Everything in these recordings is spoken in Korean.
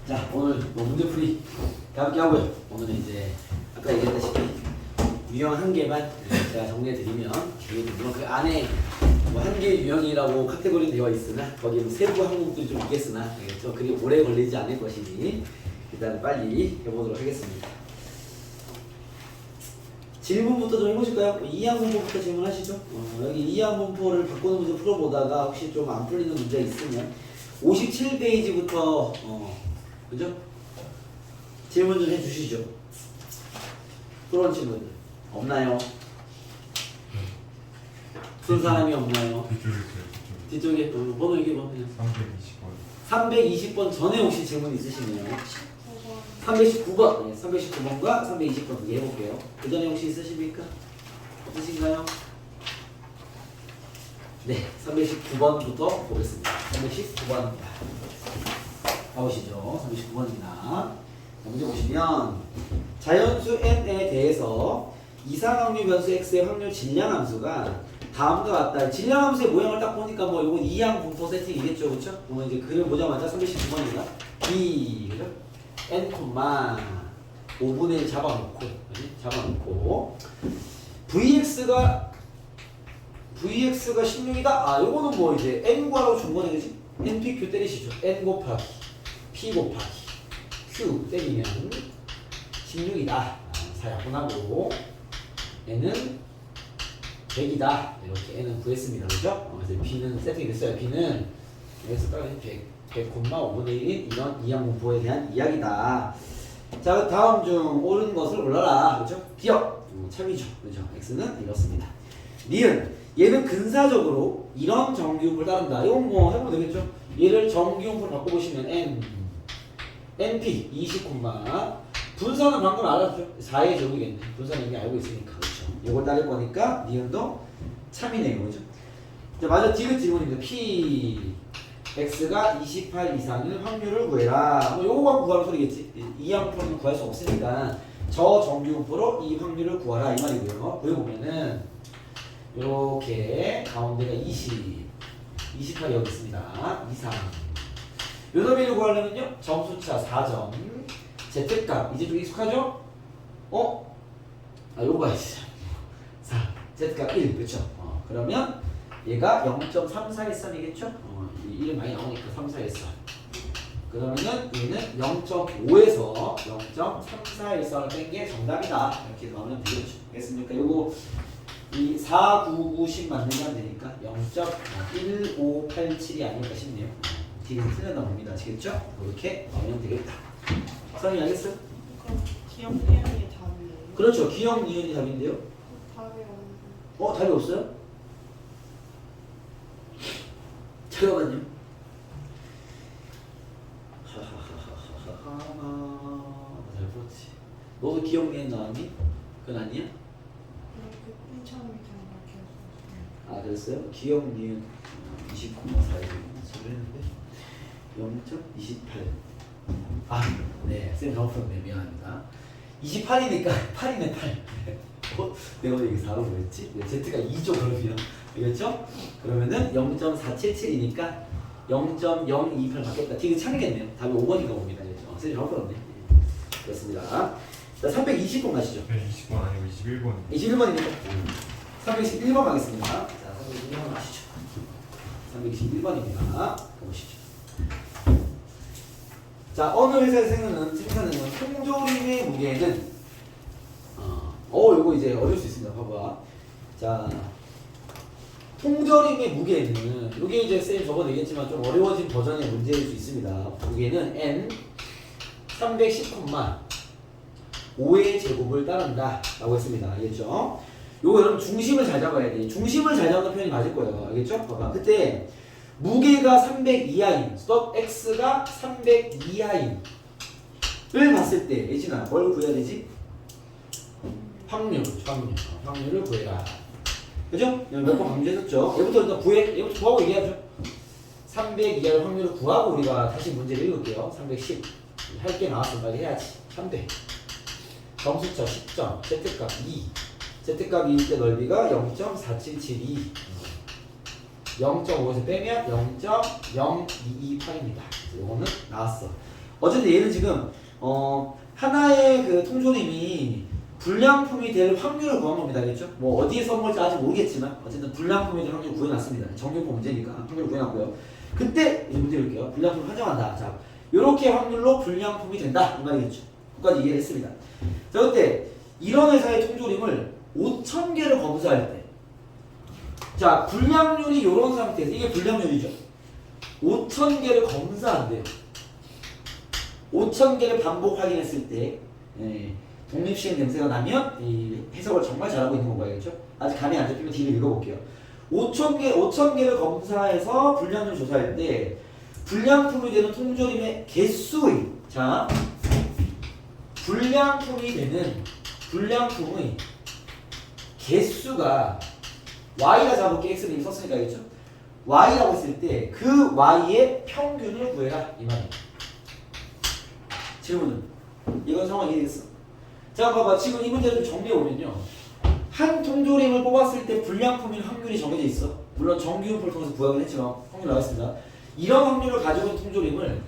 자, 오늘 뭐 문제풀이 가볍게 하고요. 오늘은 이제 아까 얘기했다시피 유형 한 개만 제가 정리해드리면 물론 그 안에 뭐 한 개 유형이라고 카테고리 되어 있으나 거기에 세부 항목들이 좀 있겠으나 알겠죠? 그리 오래 걸리지 않을 것이니 일단 빨리 해보도록 하겠습니다. 질문부터 좀 해보실까요? 이항 분포부터 질문하시죠. 여기 이항 분포를 바꾸는 문제 풀어보다가 혹시 좀 안 풀리는 문제 있으면 57페이지부터 그죠? 질문 좀 해주시죠. 그런 질문 없나요? 푼 사람이 없나요? 뒤쪽에 번호 얘기해 봐. 그냥 320번. 320번 전에 혹시 질문 있으시네요. 319번. 네, 319번과 320번 두개 해볼게요. 그 전에 혹시 있으십니까? 없으신가요? 네, 319번부터 보겠습니다. 319번입니다. 나오시죠? 39번입니다. 문제 보시면 자연수 n에 대해서 이상확률 변수 x의 확률 질량함수가 다음과 같다. 질량함수의 모양을 딱 보니까 뭐 이건 이항 분포 세팅이겠죠, 그렇죠? 오늘 이제 그림 보자마자 39번입니다. b 그죠? n 5분의 1 잡아놓고 vx가 16이다. 아, 요거는 뭐 이제 n 구하라고 준 거네, 그지? npq 때리시죠. n 곱하기 p 곱하기 q 때리면 16이다. 사약분하고 n은 100이다. 이렇게 n은 구했습니다. 그죠? 그래서 b는 세팅이 됐어요. b는 여기서 따라서 100, 5분의 1인 이런 이항 분포에 대한 이야기다. 자, 다음 중 옳은 것을 골라라. 그죠? 기억. 참이죠. 그죠? x는 이렇습니다. 니은. 얘는 근사적으로 이런 정규분포를 따른다. 이건 뭐 해보면 되겠죠? 얘를 정규분포로 바꿔보시면 np 20, 분산은 방금 알았죠? 4의 제곱이겠네. 분산은 이미 알고 있으니까. 그렇죠? 이걸 따를 거니까 니은도 참이네요. 그죠? 자, 맞아. 디귿 질문입니다. p x가 28 이상일 확률을 구해라. 뭐 요거 갖고 구하는 소리겠지. 이항분포는 구할 수 없으니까 저 정규분포로 이 확률을 구하라 이 말이고요. 여기 보면은 이렇게 가운데가 28이 여기 있습니다. 이상. 요 놈이를 구하려면요 점수차 4점, z값 이제 좀 익숙하죠? 요거 봐야지. 4, z값 1, 그렇죠? 그러면 얘가 0.3413이겠죠? 이 1이 많이 나오니까 3413. 그러면은 얘는 0.5에서 0.3413을 뺀 게 정답이다. 이렇게 나오면 되겠죠? 됐습니까? 요거 이 4, 9, 9, 10 만들면 되니까 0.1587이 아닐까 싶네요. 뒤에서 틀렸나 봅니다. 아시겠죠? 이렇게 나오면 되겠다. 선생님 알겠어요? 그럼 기억 니은이 답이에요? 그렇죠. 기억 니은이 답인데요. 답이 없는데. 답이 없어요? 잠깐만요. 잘 풀었지. 너도 기억 니은 나왔니? 그건 아니야? 맨 처음에 기억나게 아, 그랬어요? 기억 니은 20,4를 했는데 0.28. 아, 네, 쌤 잘못 풀었네. 미안합니다. 28이니까 8이네 8. 내가 왜 여기 4로 보였지? 네, Z가 2죠 그러면. 알겠죠? 그러면은 0.477이니까 0.028 받겠다. 디귿 참이겠네요. 답이 5번인가 봅니다. 알겠죠? 쌤 잘못 풀었네. 그렇습니다. 자, 320번 가시죠. 20번 아니고 21번. 21번입니다. 321번 가겠습니다. 자, 321번 가시죠. 321번입니다. 보시죠. 자, 어느 회사에서 생산하는 통조림의 무게는 요거 이제 어려울 수 있습니다. 봐봐. 자, 통조림의 무게는 이게 이제 쌤 저번에 얘기했지만 좀 어려워진 버전의 문제일 수 있습니다. 무게는 n 310,5의 제곱을 따른다 라고 했습니다. 알겠죠? 요거 여러분 중심을 잘 잡아야 돼. 중심을 잘 잡는 표현이 맞을 거예요. 알겠죠? 봐봐. 그때 무게가 300 이하인, x가 300 이하인을 봤을 때 예진아 뭘 구해야 되지? 확률을 구해라. 그죠? 몇 번 강조했었죠? 얘부터 일단 얘부터 구하고 얘기하죠. 300 이하의 확률을 구하고 우리가 다시 문제를 읽을게요. 310 할 게 나왔으면 빨리 해야지. 300 점수차 10점, z값 2, z값 2일 때 넓이가 0.4772, 0.5에서 빼면 0.0228입니다. 요거는 나왔어. 어쨌든 얘는 지금 하나의 그 통조림이 불량품이 될 확률을 구한 겁니다. 알겠죠? 뭐 어디에 써먹을지 아직 모르겠지만 어쨌든 불량품이 될 확률을 구해놨습니다. 정규품 문제니까 확률을 구해놨고요. 그때 이제 문제 볼게요. 불량품을 판정한다. 자, 요렇게 확률로 불량품이 된다. 이 말이겠죠. 끝까지 이해를 했습니다. 자, 그때 이런 회사의 통조림을 5,000개를 검사할 때, 자, 불량률이 이런 상태에서 이게 불량률이죠. 5,000개를 검사한대요. 5,000개를 반복 확인했을 때 독립시행 냄새가 나면 이 해석을 정말 잘하고 있는 건가 알겠죠? 아직 감이 안 잡히면 뒤를 읽어볼게요. 5,000개를 검사해서 불량률 조사할 때 불량품이 되는 통조림의 개수의, 자, 불량품의 개수가 y라 잡을게. x를 이미 썼으니까 알겠죠? y라고 했을 때 그 y의 평균을 구해라 이 말이에요. 질문은 이건 상황 이해되겠어? 자, 봐봐. 지금 이 문제를 좀 정리해보면요, 한 통조림을 뽑았을 때 불량품인 확률이 정해져 있어. 물론 정규분포를 통해서 구하긴 했지만 확률 나왔습니다. 이런 확률을 가지고 있는 통조림을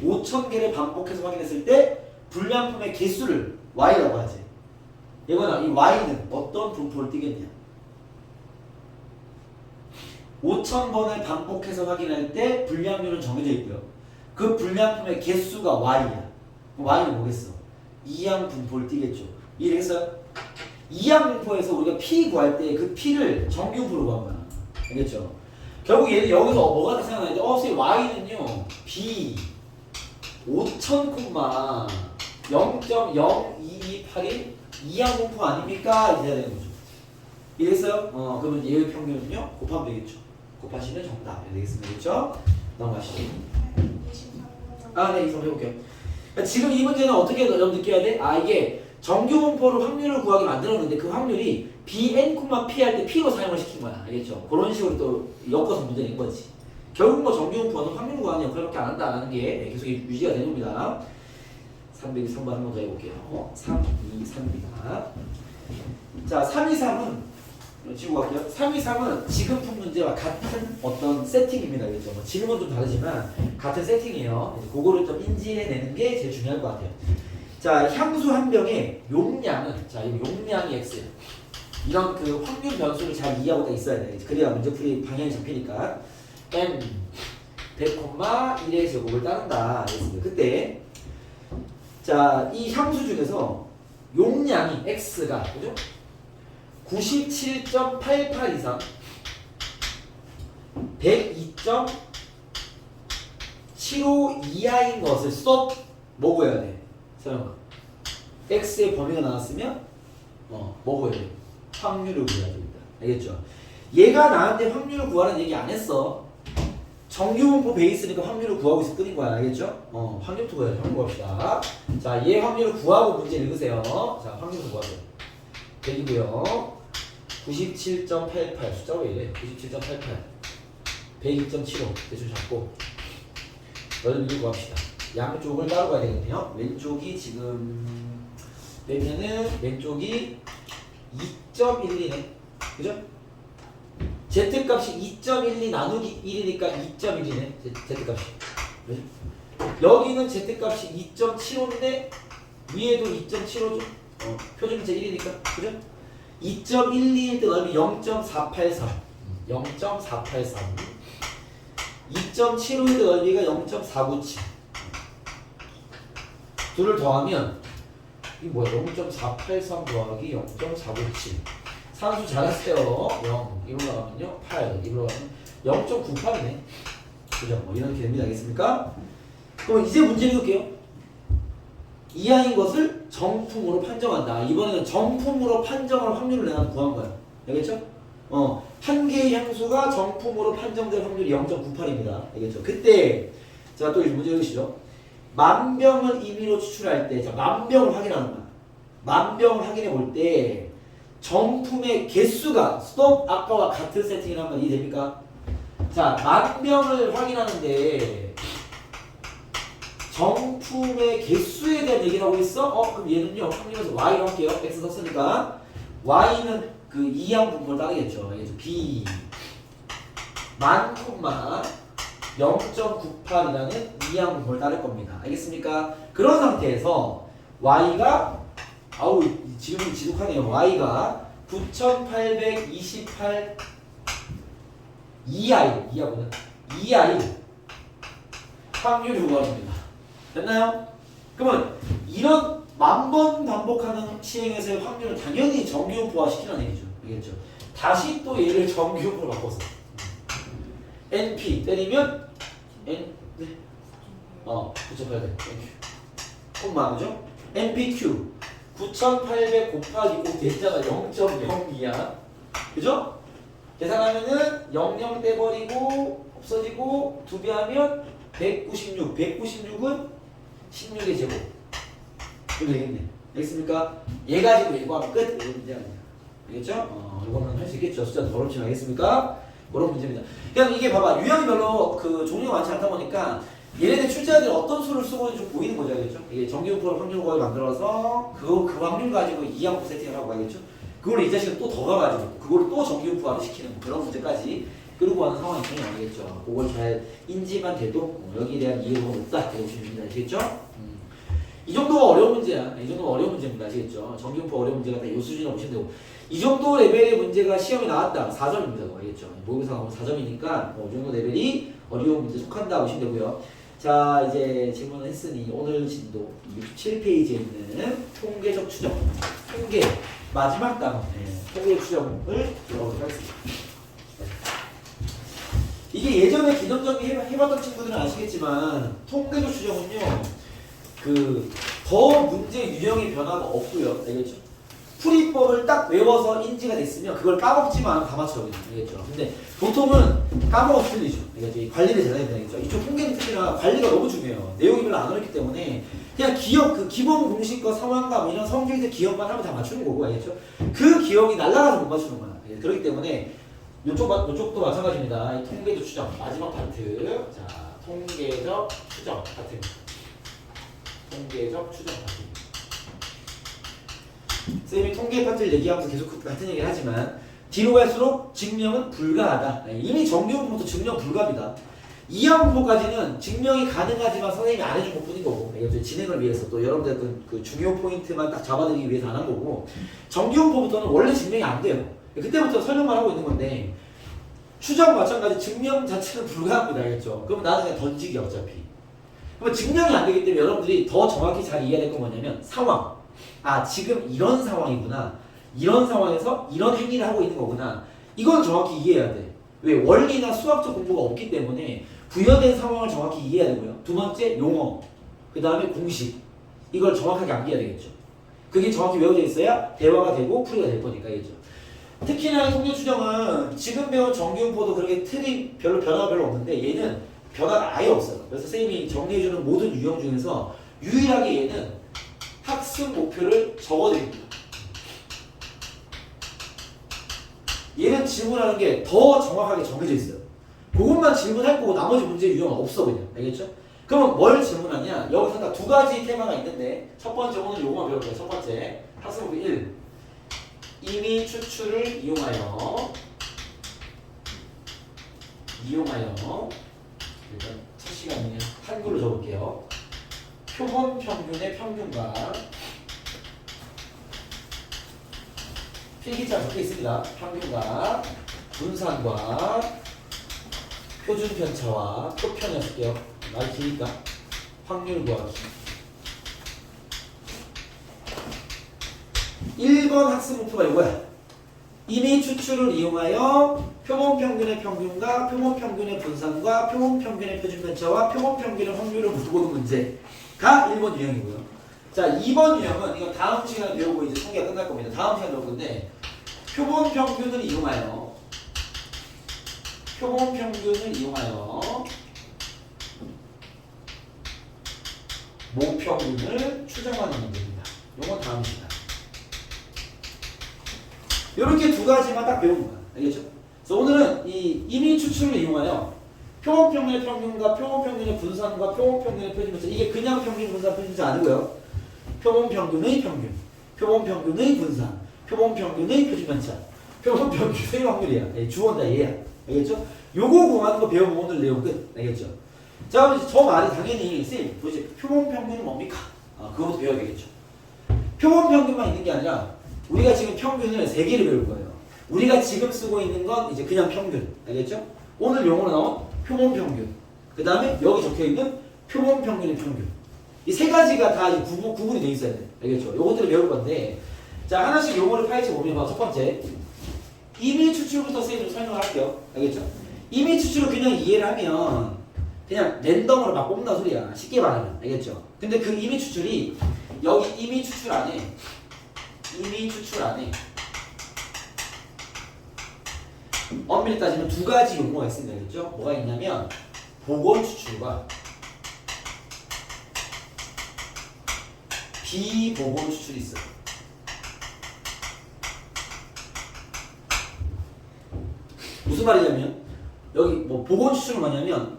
5,000개를 반복해서 확인했을 때 불량품의 개수를 y라고 하지. 이거는 이 y는 어떤 분포를 띠겠냐? 5,000번을 반복해서 확인할 때 불량률은 정해져 있고요. 그 불량품의 개수가 y야. y는 뭐겠어? 이항 분포를 띠겠죠. 이해했어요? 이항 분포에서 우리가 p 구할 때 그 p를 정규분포로 구한 거야. 알겠죠? 결국 얘는 여기서 뭐가 생각나는데, 선생님 y는요 b 5,000,0.02281 이항 분포 아닙니까? 이래야 되는 거죠. 이해했어요? 그러면 얘의 평균은요 곱하면 되겠죠. 곱하시면 정답 되겠습니다. 그렇죠? 넘어가시죠. 23번. 네, 이성 해볼게요. 지금 이 문제는 어떻게 여러분 느껴야 돼? 이게 정규분포로 확률을 구하게 만들었는데 그 확률이 bn, p 할 때 p로 사용을 시킨 거야. 알겠죠? 그런 식으로 또 엮어서 문제 낸 거지. 결국 뭐 정규분포는 확률 구하는 역할밖에 안 한다는 게 계속 유지가 되는 겁니다. 303번 한 번 더 해볼게요. 323입니다. 자, 323은 지고 갈게요. 323은 지금 푼 문제와 같은 어떤 세팅입니다. 그렇죠? 뭐 질문은 좀 다르지만 같은 세팅이에요. 그거를 좀 인지해내는 게 제일 중요할 것 같아요. 자, 향수 한 병의 용량은, 자, 이 용량이 x예요. 이런 그 확률 변수를 잘 이해하고 있어야 돼. 그래야 문제풀이 방향이 잡히니까. n 100,1의 제곱을 따른다. 알겠습니다. 그때 자, 이 향수 중에서 용량이 x가 그죠? 97.88 이상 102.75 이하인 것을 stop 뭐 구해야 돼? 서영아, x의 범위가 나왔으면 뭐 구해야 돼? 확률을 구해야 됩니다. 알겠죠? 얘가 나한테 확률을 구하라는 얘기 안 했어. 정규분포 베이스니까 확률을 구하고 있을 뿐인 거야. 알겠죠? 확률부터 구해야죠. 확률 구합시다. 자, 얘 확률을 구하고 문제 읽으세요. 자, 확률부터 구하세요. 100이고요. 97.88 숫자가 왜 이래? 97.88 102.75 대충 잡고 넓이를 구합시다. 양쪽을 따로 가야 되겠네요. 왼쪽이 지금 빼면은 왼쪽이 2.12네. 그죠? Z값이 2.12 나누기 1이니까 2.1이네. Z값이. 그죠? 여기는 Z값이 2.75인데 위에도 2.75죠? 표준자 1이니까. 그죠? 2.12일 때 넓이 0.483 0.483 2.75일 때 넓이가 0.497 둘을 더하면 이게 뭐야? 0.483 더하기 0.497 산수 잘했어요. 0 1로 나가면요 8 1로 가면 0.98이네. 그죠? 뭐 이런 개념이 나겠습니까? 그럼 이제 문제 읽을게요. 이하인 것을 정품으로 판정한다. 이번에는 정품으로 판정할 확률을 내가 구한 거야. 알겠죠? 한 개의 향수가 정품으로 판정될 확률이 0.98입니다. 알겠죠? 그때 자, 또 문제 읽으시죠. 만병을 임의로 추출할 때, 자, 만병을 확인하는 거야. 만병을 확인해 볼 때 정품의 개수가 스톱 아까와 같은 세팅이란 말 이해됩니까? 자, 만병을 확인하는데 정품의 개수에 대한 얘기를 하고 있어? 그럼 얘는요, 확률에서 y로 할게요. x 썼으니까 y는 그 이항 분포를 따르겠죠. B 만 콤마 0.98이라는 이항분법을 따를 겁니다. 알겠습니까? 그런 상태에서 y가 아우 지금은 지독하네요. y가 9828 2i하고는 2i 확률이 구합니다. 됐나요? 그러면 이런 만번 반복하는 시행에서의 확률은 당연히 정규분포화 시키는 얘기죠. 알겠죠? 다시 또 얘를 정규분포로 바꿔서 NP 때리면 N 네. 9,800 NQ 콤마 그죠? NPQ 9,800 곱하기 꼭 대자가 0.02야. 그죠? 계산하면은 00 떼버리고 없어지고 2배 하면 196. 196은 16의 제곱. 이거 되겠네. 알겠습니까? 얘 가지고 이거 하면 끝. 이거 문제 아니야. 알겠죠? 이거는 할 수 있겠죠. 숫자 더럽지는 알겠습니까? 그런 문제입니다. 그냥 이게 봐봐. 유형이 별로 그 종류가 많지 않다 보니까 얘네들 출제자들이 어떤 수를 쓰고 있는지 좀 보이는 거죠. 알겠죠? 이게 정규분포를 확률과를 만들어서 그 확률 가지고 이항분 세팅을 하고 알겠죠? 그걸 이 자식은 또 더 가가지고 그걸 또 정규분포화를 시키는 그런 문제까지 끌고 가는 상황이 있는 알겠죠? 그걸 잘 인지만 돼도 여기에 대한 이해가 없다. 이렇게 보시면 됩니다. 아시겠죠? 이 정도가 어려운 문제야. 이 정도가 어려운 문제입니다. 아시겠죠? 정규분포 어려운 문제가 다 이 수준이라고 보시면 되고 이 정도 레벨의 문제가 시험에 나왔다. 4점입니다. 알겠죠? 모의고사 나오면 4점이니까 이 정도 레벨이 어려운 문제 속한다 보시면 되고요. 자 이제 질문을 했으니 오늘 진도 67페이지에 있는 통계적 추정 통계 마지막 단어 통계적 추정을 들어보도록 하겠습니다. 이게 예전에 기존정리 해봤던 친구들은 아시겠지만 통계적 추정은요 더 문제 유형의 변화가 없고요. 알겠죠? 풀이법을 딱 외워서 인지가 됐으면 그걸 까먹지만 다 맞춰요. 알겠죠? 근데 보통은 까먹어서 틀리죠. 알겠죠? 이 관리를 잘해야 되겠죠? 이쪽 통계는 특히나 관리가 너무 중요해요. 내용이 별로 안 어렵기 때문에 그냥 그 기본 공식과 상황감 이런 성질들 기억만 하면 다 맞추는 거고, 알겠죠? 그 기억이 날아가서 못 맞추는 거야. 그렇기 때문에 요쪽도 마찬가지입니다. 이 통계적 추정 마지막 파트. 자, 통계적 추정 파트입니다. 통계적 추정 파트. 쌤이 통계 파트를 얘기하면서 계속 같은 얘기를 하지만 뒤로 갈수록 증명은 불가하다. 이미 정규분포부터 증명 불가합니다. 이항분포까지는 증명이 가능하지만 선생님이 안 해준 것 뿐인 거고 진행을 위해서 또 여러분들 그 중요 포인트만 딱 잡아드리기 위해서 안 한 거고 정규분포부터는 원래 증명이 안 돼요. 그때부터 설명만 하고 있는 건데 추정 마찬가지 증명 자체는 불가합니다. 알겠죠? 그럼 나중에 던지기 어차피. 그러면 증명이 안 되기 때문에 여러분들이 더 정확히 잘 이해해야 될 건 뭐냐면 상황. 지금 이런 상황이구나. 이런 상황에서 이런 행위를 하고 있는 거구나. 이건 정확히 이해해야 돼. 왜? 원리나 수학적 공부가 없기 때문에 부여된 상황을 정확히 이해해야 되고요. 두 번째, 용어. 그 다음에 공식. 이걸 정확하게 암기해야 되겠죠. 그게 정확히 외워져 있어야 대화가 되고 풀이가 될 거니까. 알겠죠? 특히나 통계 추정은 지금 배운 정규분포도 그렇게 틀이 변화가 별로 없는데 얘는 변화가 아예 없어요. 그래서 선생님이 정리해주는 모든 유형 중에서 유일하게 얘는 학습 목표를 적어드립니다. 얘는 질문하는 게 더 정확하게 정해져 있어요. 그것만 질문할 거고 나머지 문제 유형은 없어 그냥. 알겠죠? 그러면 뭘 질문하냐? 여기서 딱 두 가지 테마가 있는데 첫 번째 오늘 요거만 배울 거예요. 첫 번째 학습 목표 1. 임의 추출을 이용하여 일단 첫 시간이네요. 한글로 적을게요. 표본 평균의 평균과 필기장 적혀 있습니다. 평균과 분산과 표준 편차와 표편을 쓸게요. 많이 기니까 확률 구하기. 1번 학습 목표가 이거야. 임의 추출을 이용하여 표본 평균의 평균과 표본 평균의 분산과 표본 평균의 표준 편차와 표본 평균의 확률을 물어보는 문제가 1번 유형이고요. 자, 2번 유형은 이거 다음 시간에 배우고 이제 통계가 끝날 겁니다. 다음 시간에 배울 건데 표본 평균을 이용하여 모평균을 추정하는 문제입니다. 이건 다음 시간. 이렇게 두 가지만 딱 배우는 거야. 알겠죠? 그래서 오늘은 이 임의 추출을 이용하여 표본 평균의 평균과 표본 평균의 분산과 표본 평균의 표준 편차. 이게 그냥 평균 분산 표준 편차 아니고요. 표본 평균의 평균, 표본 평균의 분산, 표본 평균의 표준 편차, 표본 평균의 확률이야. 주어다 얘야. 알겠죠? 요거 구하는 거 배워보고 오늘 내용 끝. 알겠죠? 자, 그럼 이제 저 말이 당연히 쌤 도대체 표본 평균은 뭡니까? 그것도 배워야 되겠죠. 표본 평균만 있는 게 아니라 우리가 지금 평균을 3개를 배울 거예요. 우리가 지금 쓰고 있는 건 이제 그냥 평균. 알겠죠? 오늘 용어로 나온 표본 평균. 그 다음에 여기 적혀있는 표본 평균의 평균. 이 3가지가 다 이제 구분이 돼 있어야 돼. 알겠죠? 요것들을 배울 건데, 자, 하나씩 용어를 파헤쳐 보면 첫 번째, 임의 추출부터 쌤이 좀 설명을 할게요. 알겠죠? 임의 추출을 그냥 이해를 하면 그냥 랜덤으로 막 뽑는다 소리야. 쉽게 말하면. 알겠죠? 근데 그 임의 추출이 여기 임의 추출 안에 엄밀히 따지면 2가지 용어가 있습니다. 알겠죠? 뭐가 있냐면 보건 추출과 비보건 추출이 있어요. 무슨 말이냐면 여기 뭐 보건 추출은 뭐냐면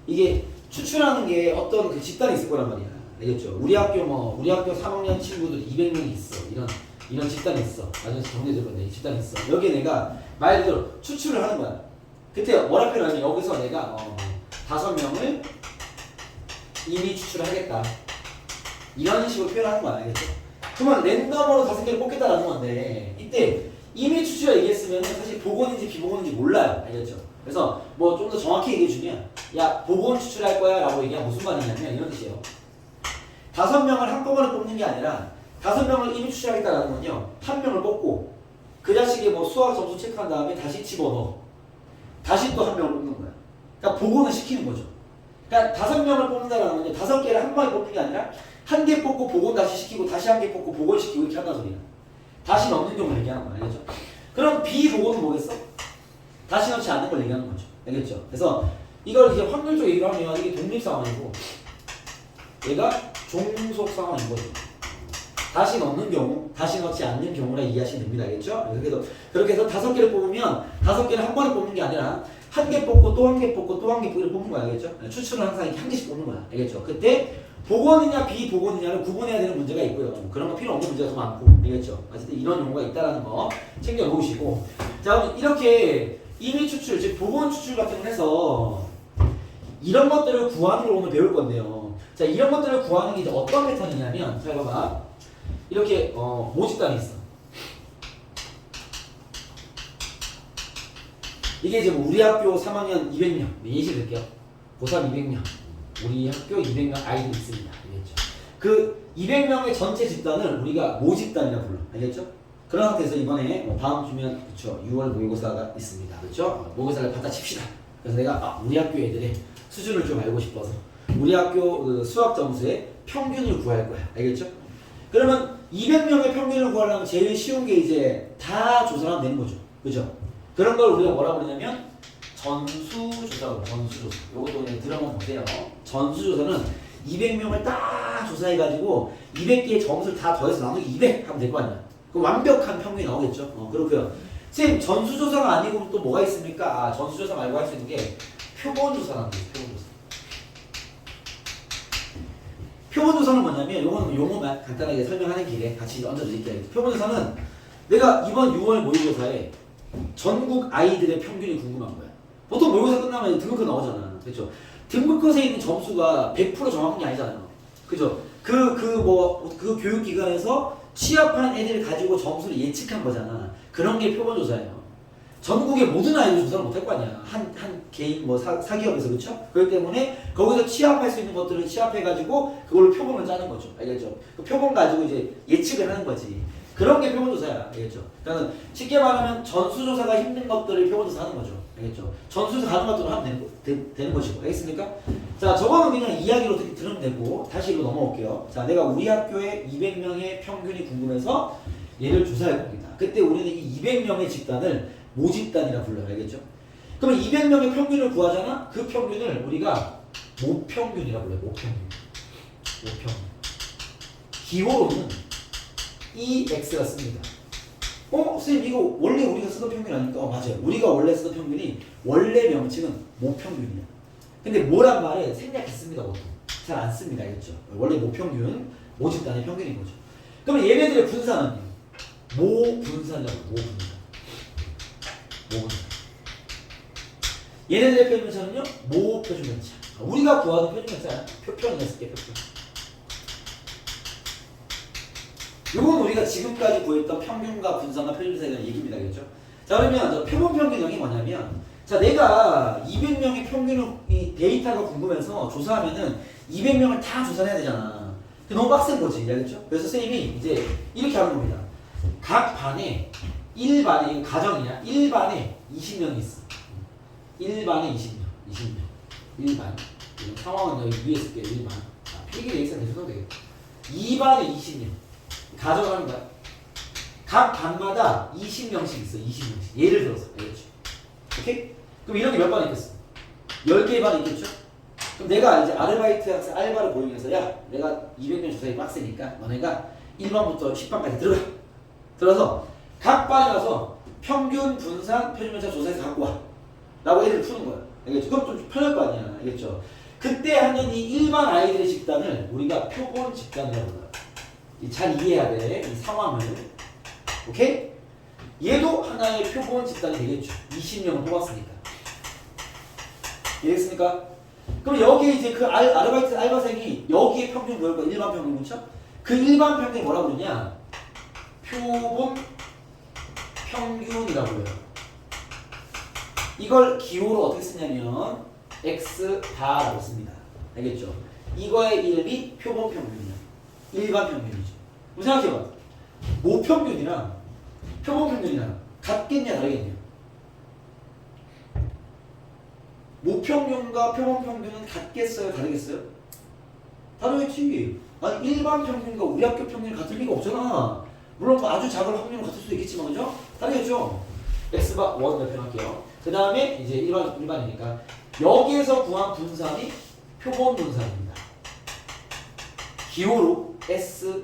이게 추출하는 게 어떤 그 집단이 있을 거란 말이야. 알겠죠? 우리 학교 3학년 친구들 200명이 있어. 이런 집단이 있어. 나중에 정리될 건데 이 집단이 있어. 여기에 내가 말 그대로 추출을 하는 거야. 그때 뭐라 표현하냐면 여기서 내가 5명을 이미 추출하겠다. 이런 식으로 표현하는 거야. 알겠죠? 그러면 랜덤으로 5개를 뽑겠다라는 건데 이때 이미 추출을 얘기했으면 사실 보건인지 비보건인지 몰라요. 알겠죠? 그래서 뭐 좀 더 정확히 얘기해 주면 야 보건 추출할 거야 라고 얘기하면 무슨 말이냐면 이런 뜻이에요. 5명을 한꺼번에 뽑는 게 아니라 5명을 이미 추출하겠다라는 건요. 1명을 뽑고 그 자식의 뭐 수학 점수 체크한 다음에 다시 집어넣어. 다시 또 1명을 뽑는 거야. 그러니까 보건을 시키는 거죠. 그러니까 5명을 뽑는다라는 건요. 5개를 한 번에 뽑는 게 아니라 1개 뽑고 보건 다시 시키고 다시 1개 뽑고 보건 시키고 이렇게 한다는 소리야. 다시 넣는 경우를 얘기하는 거야. 알겠죠? 그럼 비보건은 뭐겠어? 다시 넣지 않는 걸 얘기하는 거죠. 알겠죠? 그래서 이걸 이제 확률적 얘기를 하면 이게 독립 상황이고 얘가 종속 상황인 거죠. 다시 넣는 경우, 다시 넣지 않는 경우라 이해하시면 됩니다. 알겠죠? 그렇게 해서 5개를 뽑으면 5개를 한 번에 뽑는 게 아니라 1개 뽑고 또 1개 뽑고 또 1개 뽑는 거야. 알겠죠? 추출은 항상 이렇게 1개씩 뽑는 거야. 알겠죠? 그때 보건이냐 비보건이냐를 구분해야 되는 문제가 있고요. 그런 거 필요 없는 문제가 더 많고. 알겠죠? 어쨌든 이런 용어가 있다라는 거 챙겨 놓으시고. 자, 그럼 이렇게 임의 추출, 즉 보건 추출 같은 거 해서 이런 것들을 구하는 걸 오늘 배울 건데요. 자, 이런 것들을 구하는 게 이제 어떤 패턴이냐면, 자, 봐봐. 이렇게 모집단이 있어. 이게 이제 우리 학교 3학년 200명 예시 들게요. 고3 200명. 우리 학교 200명 아이들이 있습니다. 알겠죠? 그 200명의 전체 집단을 우리가 모집단이라 불러. 알겠죠? 그런 상태에서 이번에 다음 주면 그쵸 6월 모의고사가 있습니다. 그렇죠? 모의고사를 받아 칩시다. 그래서 내가 우리 학교 애들의 수준을 좀 알고 싶어서 우리 학교 그 수학 점수의 평균을 구할 거야. 알겠죠? 그러면 200명의 평균을 구하려면 제일 쉬운 게 이제 다 조사하면 되는 거죠. 그죠? 그런 걸 우리가 뭐라고 그러냐면 전수조사고 전수조사. 요것도 그냥 들어만 보세요. 전수조사는 200명을 딱 조사해가지고 200개의 점수를 다 더해서 나누기 200 하면 될 거 아니야. 그 완벽한 평균이 나오겠죠. 그렇고요. 선생님 전수조사가 아니고 또 뭐가 있습니까? 전수조사 말고 할 수 있는 게 표본조사라는 거예요. 표본조사. 표본조사는 뭐냐면 요거는 용어만 간단하게 설명하는 길에 같이 얹어드릴게요. 표본조사는 내가 이번 6월 모의고사에 전국 아이들의 평균이 궁금한 거야. 보통 모의고사 끝나면 등급컷 나오잖아. 그렇죠? 등급컷에 있는 점수가 100% 정확한 게 아니잖아요. 그죠? 그 교육기관에서 취업한 애들을 가지고 점수를 예측한 거잖아. 그런 게 표본조사예요. 전국의 모든 아이들 조사를 못할 거 아니야. 한 개인 사기업에서. 그렇죠? 그렇기 때문에 거기서 취업할 수 있는 것들을 취합해가지고 그걸로 표본을 짜는 거죠. 알겠죠? 그 표본 가지고 이제 예측을 하는 거지. 그런 게 표본조사야. 알겠죠? 그러니까 쉽게 말하면 전수조사가 힘든 것들을 표본조사 하는 거죠. 알겠죠? 전수조사 가는 것들을 하면 되는 것이고. 알겠습니까? 자, 저거는 그냥 이야기로 어떻게 들으면 되고 다시 이로 넘어올게요. 자, 내가 우리 학교에 200명의 평균이 궁금해서 얘를 조사할 겁니다. 그때 우리는 이 200명의 집단을 모집단이라 불러요. 알겠죠? 그러면 200명의 평균을 구하잖아? 그 평균을 우리가 모평균이라 불러요. 모평균. 기호로는 EX가 씁니다. 선생님 이거 원래 우리가 쓰던 평균 아닙니까? 맞아요. 우리가 원래 쓰던 평균이 원래 명칭은 모평균이야. 근데 뭐란 말을 생략했습니다. 보통 잘 안 씁니다. 알겠죠? 원래 모평균, 모집단의 평균인 거죠. 그러면 얘네들의 분산은요? 모분산이라고. 모분산. 얘네들의 표준편차는요 모표준편차. 우리가 구하는 표준편차야. 표편을 쓸게 표편. 이건 우리가 지금까지 구했던 평균과 분산과 표준편차에 대한 얘기입니다. 알겠죠? 자 그러면 저 표본평균형이 뭐냐면 자 내가 200명의 평균을 이 데이터가 궁금해서 조사하면은 200명을 다 조사해야 되잖아. 너무 빡센 거지. 알겠죠? 그래서 선생님이 이제 이렇게 하는 겁니다. 각 반에 1반에 이거 가정이야. 1반에 20명이 있어. 1반에 20명. 1반. 상황은 여기 위에 쓸게요. 1반. 필기 예산 내셔도 되겠다. 2반에 20명. 가정하는 거야. 각 반마다 20명씩 있어. 20명씩. 예를 들어서. 알겠죠? 오케이? 그럼 이런 게 몇 반 있겠어? 10개의 반이 있겠죠? 그럼 내가 이제 아르바이트 학생 알바를 고용해서 야 내가 200명 조사에 빡세니까 너네가 1반부터 10반까지 들어가. 들어서 각 반에 가서 평균, 분산, 표준편차 조사해서 갖고 와. 라고 애를 푸는 거야. 알겠죠? 그럼 좀 편할 거 아니야. 알겠죠? 그때 하는 이 일반 아이들의 집단을 우리가 표본 집단이라고 불러요. 잘 이해해야 돼. 이 상황을. 오케이? 얘도 하나의 표본 집단이 되겠죠. 20명을 뽑았으니까. 이해했습니까? 그럼 여기에 이제 그 아르바이트 알바생이 여기에 평균 구할 거야. 일반 평균 그렇죠? 그 일반 평균이 뭐라고 그러냐? 표본 평균이라고 해요. 이걸 기호로 어떻게 쓰냐면 X바라고 씁니다. 알겠죠? 이거의 이름이 표본 평균이야. 일반 평균이죠. 생각해봐. 모평균이랑 표본 평균이랑 같겠냐 다르겠냐? 모평균과 표본 평균은 같겠어요? 다르겠어요? 다르겠지. 아니 일반 평균과 우리 학교 평균이 같을 리가 없잖아. 물론 아주 작은 확률은 같을 수도 있겠지만 그죠? 다르겠죠? X바 1 표현할게요. 그 다음에 이제 일반이니까 여기에서 구한 분산이 표본 분산입니다. 기호로 S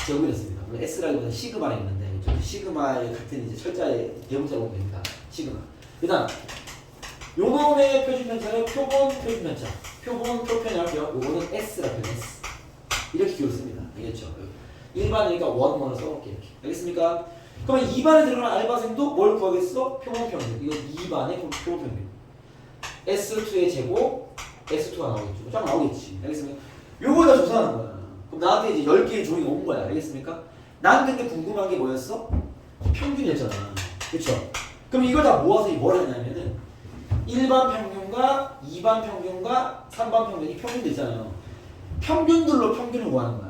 제곱이 됐습니다. 물론 S라기보다 시그마가 있는데 그 시그마의 같은 이제 철자의 대문자로 보면 됩니다. 시그마. 그 다음 요놈의 표준편차는 표본 표준편차. 표본 표편을 할게요. 요거는 S라 표현 S. 이렇게 기호를 씁니다. 알겠죠? 일반이니까 원을 써볼게요. 이렇게. 알겠습니까? 그러면 2반에 들어가는 알바생도 뭘 구하겠어? 표본 평균. 이건 2반의 표본 평균. S2의 제곱, S2가 나오겠죠. 쫙 나오겠지. 알겠습니까? 요걸 다 조사하는 거야. 그럼 나한테 이제 10개의 종이가 온 거야. 알겠습니까? 난 근데 궁금한 게 뭐였어? 평균이었잖아. 그쵸? 그럼 이걸 다 모아서 뭘 하냐면은 1반 평균과 2반 평균과 3반 평균, 이 평균도 있잖아요. 평균들로 평균을 구하는 거야.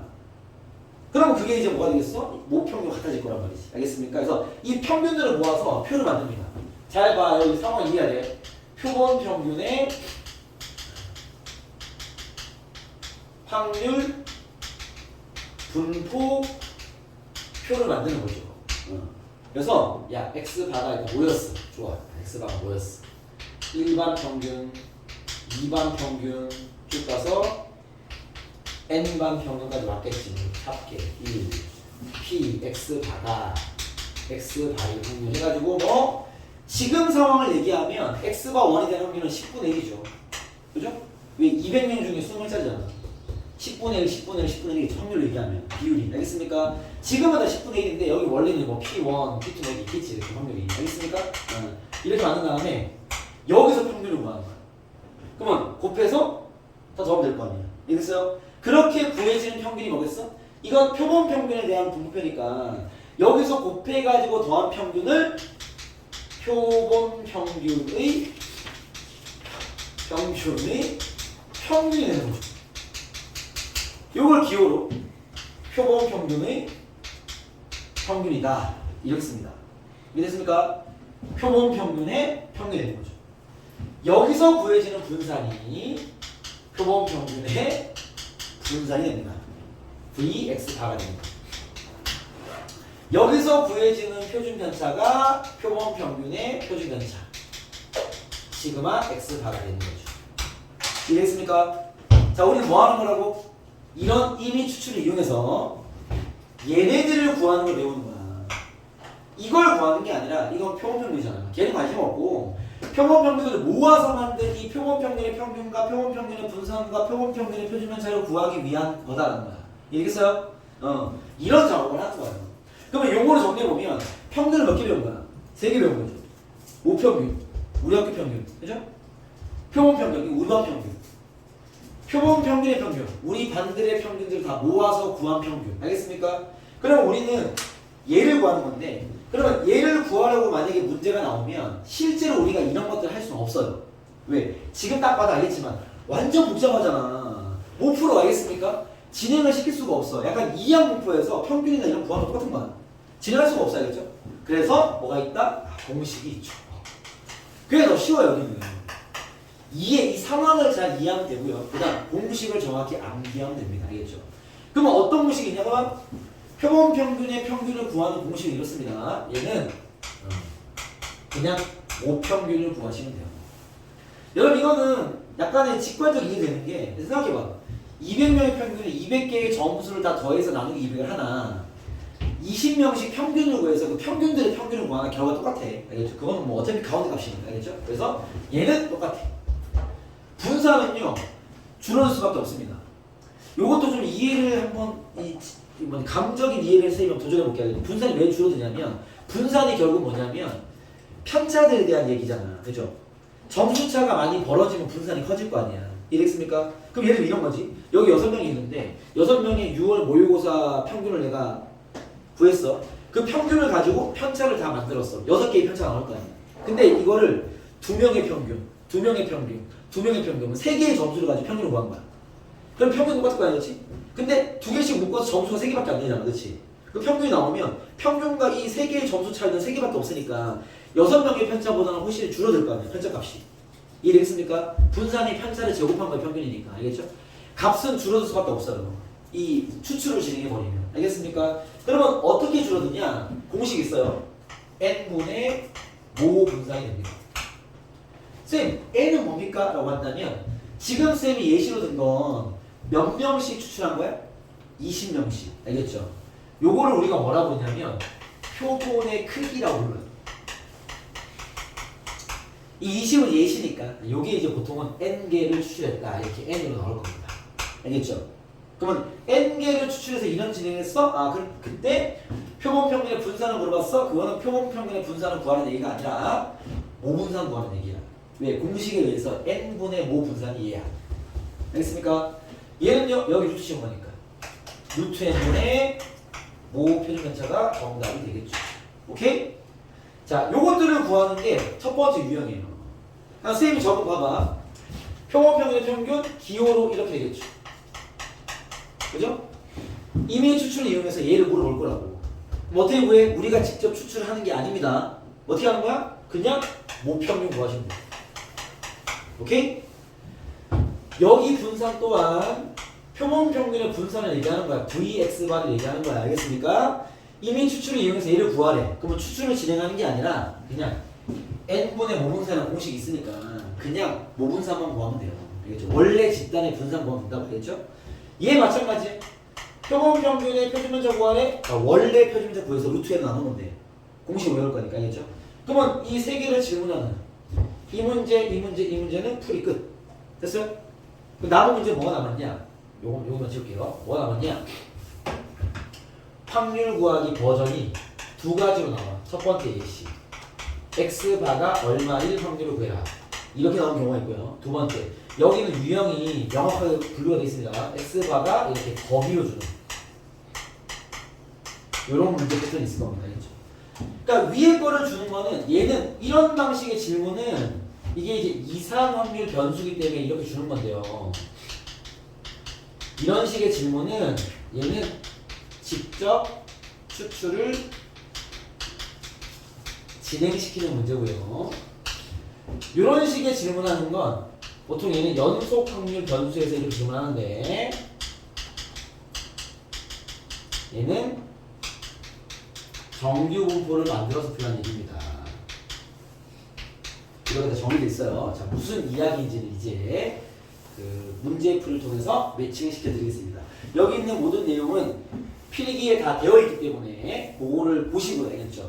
그럼 그게 이제 뭐가 되겠어? 모평균 같아질 거란 말이지. 알겠습니까? 그래서 이 평균들을 모아서 표를 만듭니다. 잘 봐. 여기 상황 이해해야 돼. 표본 평균의 확률 분포 표를 만드는 거죠. 그래서 야 X바가 이렇게 모였어. 좋아. X바가 모였어. 1반 평균, 2반 평균 쭉 가서 N반 평균까지 맞겠지. 합계 1, P, X바다, X바의 확률 해가지고 뭐 지금 상황을 얘기하면 X바 1이 되는 확률은 10분의 1이죠. 그죠? 왜 200명 중에 20명짜리잖아. 10분의 1, 10분의 1, 10분의 1 확률로 얘기하면 비율이. 알겠습니까? 지금은 다 10분의 1인데 여기 원래는 뭐 P1, P2 뭐 있겠지. 이렇게 확률이. 알겠습니까? 이렇게 만든 다음에 여기서 평균을 구하는 거야. 그러면 곱해서 다 더하면 될 거 아니야. 이해됐어요? 그렇게 구해지는 평균이 뭐겠어? 이건 표본 평균에 대한 분포표니까 여기서 곱해가지고 더한 평균을 표본 평균의 평균이 되는 거죠. 이걸 기호로 표본 평균의 평균이다. 이렇게 씁니다. 이해됐습니까? 표본 평균의 평균이 되는 거죠. 여기서 구해지는 분산이 표본 평균의 분산이 됩니다. Vx바가 됩니다. 여기서 구해지는 표준편차가 표본 평균의 표준편차 시그마 X바가 되는 거죠. 이해했습니까? 자, 우리는 뭐 하는 거라고? 이런 임의 추출을 이용해서 얘네들을 구하는 걸 배우는 거야. 이걸 구하는 게 아니라 이건 표본 평균이잖아. 걔는 관심 없고 표본 평균을 모아서 만든 이 표본 평균의 평균과 표본 평균의 분산과 표본 평균의 표준편차를 구하기 위한 거다라는 거야. 알겠어요? 이런 작업을 하는 거예요. 그러면 용어를 정리해보면 평균을 몇 개 배운 거야? 3개 배운 거죠. 모평균, 우리 학교 평균, 그죠? 표본 평균, 이거 우리 반 평균. 표본 평균의 평균, 우리 반들의 평균들을 다 모아서 구한 평균. 알겠습니까? 그럼 우리는 얘를 구하는 건데, 그러면 얘를 구하려고 만약에 문제가 나오면 실제로 우리가 이런 것들을 할 수는 없어요. 왜? 지금 딱 봐도 알겠지만 완전 복잡하잖아. 못 풀어. 알겠습니까? 진행을 시킬 수가 없어. 약간 이항 공포에서 평균이나 이런 구하는 거 똑같은 거야. 진행할 수가 없어. 알겠죠? 그래서 뭐가 있다? 아, 공식이 있죠. 그게 더 쉬워요. 여기는. 이 상황을 잘 이해하면 되고요. 그 다음 공식을 정확히 암기하면 됩니다. 알겠죠? 그러면 어떤 공식이 있냐면 표본 평균의 평균을 구하는 공식이 이렇습니다. 얘는 그냥 모평균을 구하시면 돼요. 여러분 이거는 약간의 직관적 이해 되는 게 생각해봐. 200명의 평균을 200개의 점수를 다 더해서 나누기 200을 하나 20명씩 평균을 구해서 그 평균들의 평균을 구하나 결과가 똑같아. 알겠죠? 그거는 뭐 어차피 가운데 값이니까. 알겠죠? 그래서 얘는 똑같아. 분산은요 줄어들 수밖에 없습니다. 요것도 좀 이해를 한번 감적인 이해를 해서 도전해 볼게요. 분산이 왜 줄어드냐면 분산이 결국 뭐냐면 편차들에 대한 얘기잖아. 그죠? 점수차가 많이 벌어지면 분산이 커질 거 아니야. 이해됐습니까? 그럼 예를 들면 이런 거지. 여기 6명이 있는데 6명의 6월 모의고사 평균을 내가 구했어. 그 평균을 가지고 편차를 다 만들었어. 6개의 편차가 나올 거 아니야. 근데 이거를 2명의 평균, 2명의 평균, 2명의 평균, 3개의 점수를 가지고 평균을 구한 거야. 그럼 평균 똑같을 거 아니지? 근데 2개씩 묶어서 점수가 3개밖에 안 되잖아. 그렇지? 그 평균이 나오면 평균과 이 3개의 점수 차이는 3개밖에 없으니까 6명의 편차보다는 훨씬 줄어들 거 아니야. 편차 값이. 이해되겠습니까? 분산이 편차를 제곱한 거의 평균이니까. 알겠죠? 값은 줄어들 수밖에 없어요. 이 추출을 진행해 버리면. 알겠습니까? 그러면 어떻게 줄어드냐? 공식이 있어요. n분의 모 분산이 됩니다. 쌤, n은 뭡니까? 라고 한다면 지금 쌤이 예시로 든 건 몇 명씩 추출한 거야? 20명씩. 알겠죠? 요거를 우리가 뭐라고 했냐면 표본의 크기라고 불러요. 이 20은 예시니까 요게 이제 보통은 n개를 추출했다. 이렇게 n으로 나올 겁니다. 알겠죠? 그러면 n개를 추출해서 이런 진행했어? 아, 그럼 그때 표본 평균의 분산을 물어봤어? 그거는 표본 평균의 분산을 구하는 얘기가 아니라 모분산 구하는 얘기야. 왜? 공식에 의해서 n분의 모분산이 얘야. 알겠습니까? 얘는요, 여기 루트 씌운 거니까. 루트 n분의 모 표준 편차가 정답이 되겠죠. 오케이? 자, 요것들을 구하는 게 첫 번째 유형이에요. 선생님이 적은 봐봐. 표본 평균의 평균, 기호로 이렇게 되겠죠. 그죠? 이미 추출을 이용해서 얘를 물어볼 거라고. 뭐 어떻게 구해? 우리가 직접 추출하는 게 아닙니다. 어떻게 하는 거야? 그냥 모평균 구하시면 돼요. 오케이? 여기 분산 또한 표본 평균의 분산을 얘기하는 거야. Vx바를 얘기하는 거야. 알겠습니까? 이미 추출을 이용해서 얘를 구하래. 그러면 추출을 진행하는 게 아니라 그냥 n분의 모분산이라는 공식이 있으니까 그냥 모분산만 구하면 돼요. 알겠죠? 원래 집단의 분산 구하면 된다고 그랬죠? 얘 마찬가지. 표본 평균의 표준면적 구하래. 원래 표준면적 구해서 루트 n을 나누면 돼. 공식 외울 거니까. 알겠죠? 그러면 이 세 개를 질문하는 이 문제, 이 문제, 이 문제는 풀이 끝. 됐어요? 그 남은 문제 뭐가 남았냐? 요거만 지울게요. 뭐가 남았냐? 확률 구하기 버전이 두 가지로 나와. 첫 번째 예시. x바가 얼마일 확률을 구해라. 이렇게 나오는 경우가 있고요. 두 번째. 여기는 유형이 명확하게 분류가 되어 있습니다. x바가 이렇게 범위로 주는. 이런 문제 패턴이 있을 겁니다. 알겠죠? 그러니까 위에 거를 주는 거는 얘는 이런 방식의 질문은 이게 이제 이상 확률 변수기 때문에 이렇게 주는 건데요. 이런 식의 질문은 얘는 직접 추출을 진행시키는 문제고요. 이런 식의 질문하는 건 보통 얘는 연속 확률 변수에서 이렇게 질문하는데 얘는 정규 분포를 만들어서 표현한 얘기입니다. 이거가 다 정리되어 있어요. 자, 무슨 이야기인지는 이제 그 문제풀이를 통해서 매칭을 시켜드리겠습니다. 여기 있는 모든 내용은 필기에 다 되어 있기 때문에 그거를 보시고 알겠죠.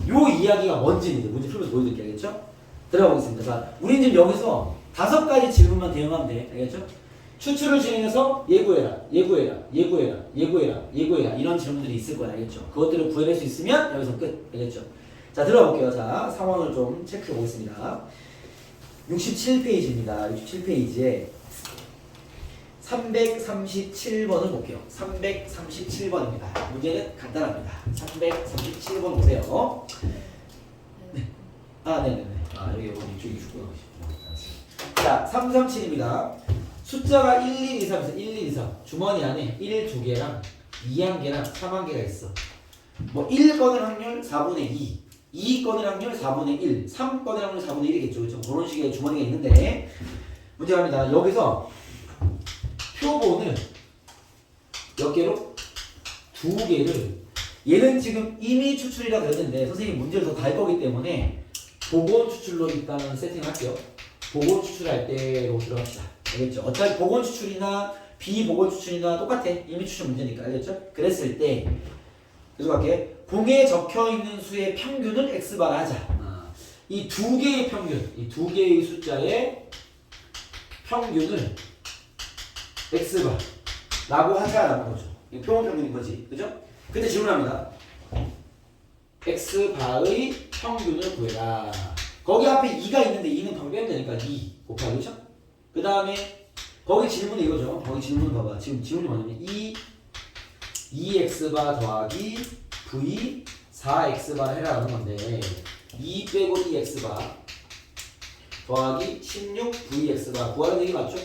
요 이야기가 뭔지는 이제 문제 풀면서 보여드릴게요. 알겠죠? 들어가 보겠습니다. 자, 우리는 지금 여기서 5가지 질문만 대응하면 돼. 알겠죠? 추출을 진행해서 예고해라, 예고해라, 예고해라, 예고해라, 예고해라 이런 질문들이 있을 거야. 알겠죠? 그것들을 구해낼 수 있으면 여기서 끝. 알겠죠? 자, 들어가 볼게요. 자, 상황을 좀 체크해 보겠습니다. 67페이지입니다. 67페이지에 337번을 볼게요. 337번입니다. 문제는 간단합니다. 337번 보세요. 네. 네네네. 여기 이쪽이 있구나. 자, 337입니다. 숫자가 1, 2, 2, 3에서 1, 2, 3. 주머니 안에 1, 2개랑 2, 1개랑 3, 1개가 있어. 뭐 1 꺼낼 확률 4분의 2, 2 꺼낼 확률 4분의 1, 3 꺼낼 확률 4분의 1이겠죠. 그렇죠? 그런 식의 주머니가 있는데 문제 갑니다. 여기서 표본을 몇 개로? 2개를 얘는 지금 이미 추출이라고 했는데 선생님 문제를 더 갈 거기 때문에 복원 추출로 일단은 세팅할게요. 복원 추출할 때로 들어갑시다. 알겠죠? 어차피 복원 추출이나 비복원 추출이나 똑같아. 이미 추출 문제니까. 알겠죠? 그랬을 때 계속 할게. 공에 적혀있는 수의 평균을 x바라 하자. 이 두 개의 평균, 이 두 개의 숫자의 평균을 x바라고 하자라는 거죠. 이 표본 평균인 거지. 그죠? 근데 질문합니다. x바의 평균을 구해라. 거기 앞에 2가 있는데 2는 바로 빼면 되니까 2 곱하기, 그렇죠? 그 다음에 거기 질문이 이거죠. 거기 질문 봐봐. 지금 질문이 뭐냐면 2x바 더하기 v 4x바 해라라는 건데 2 빼고 2x바 더하기 16vx바 구하는 얘기 맞죠?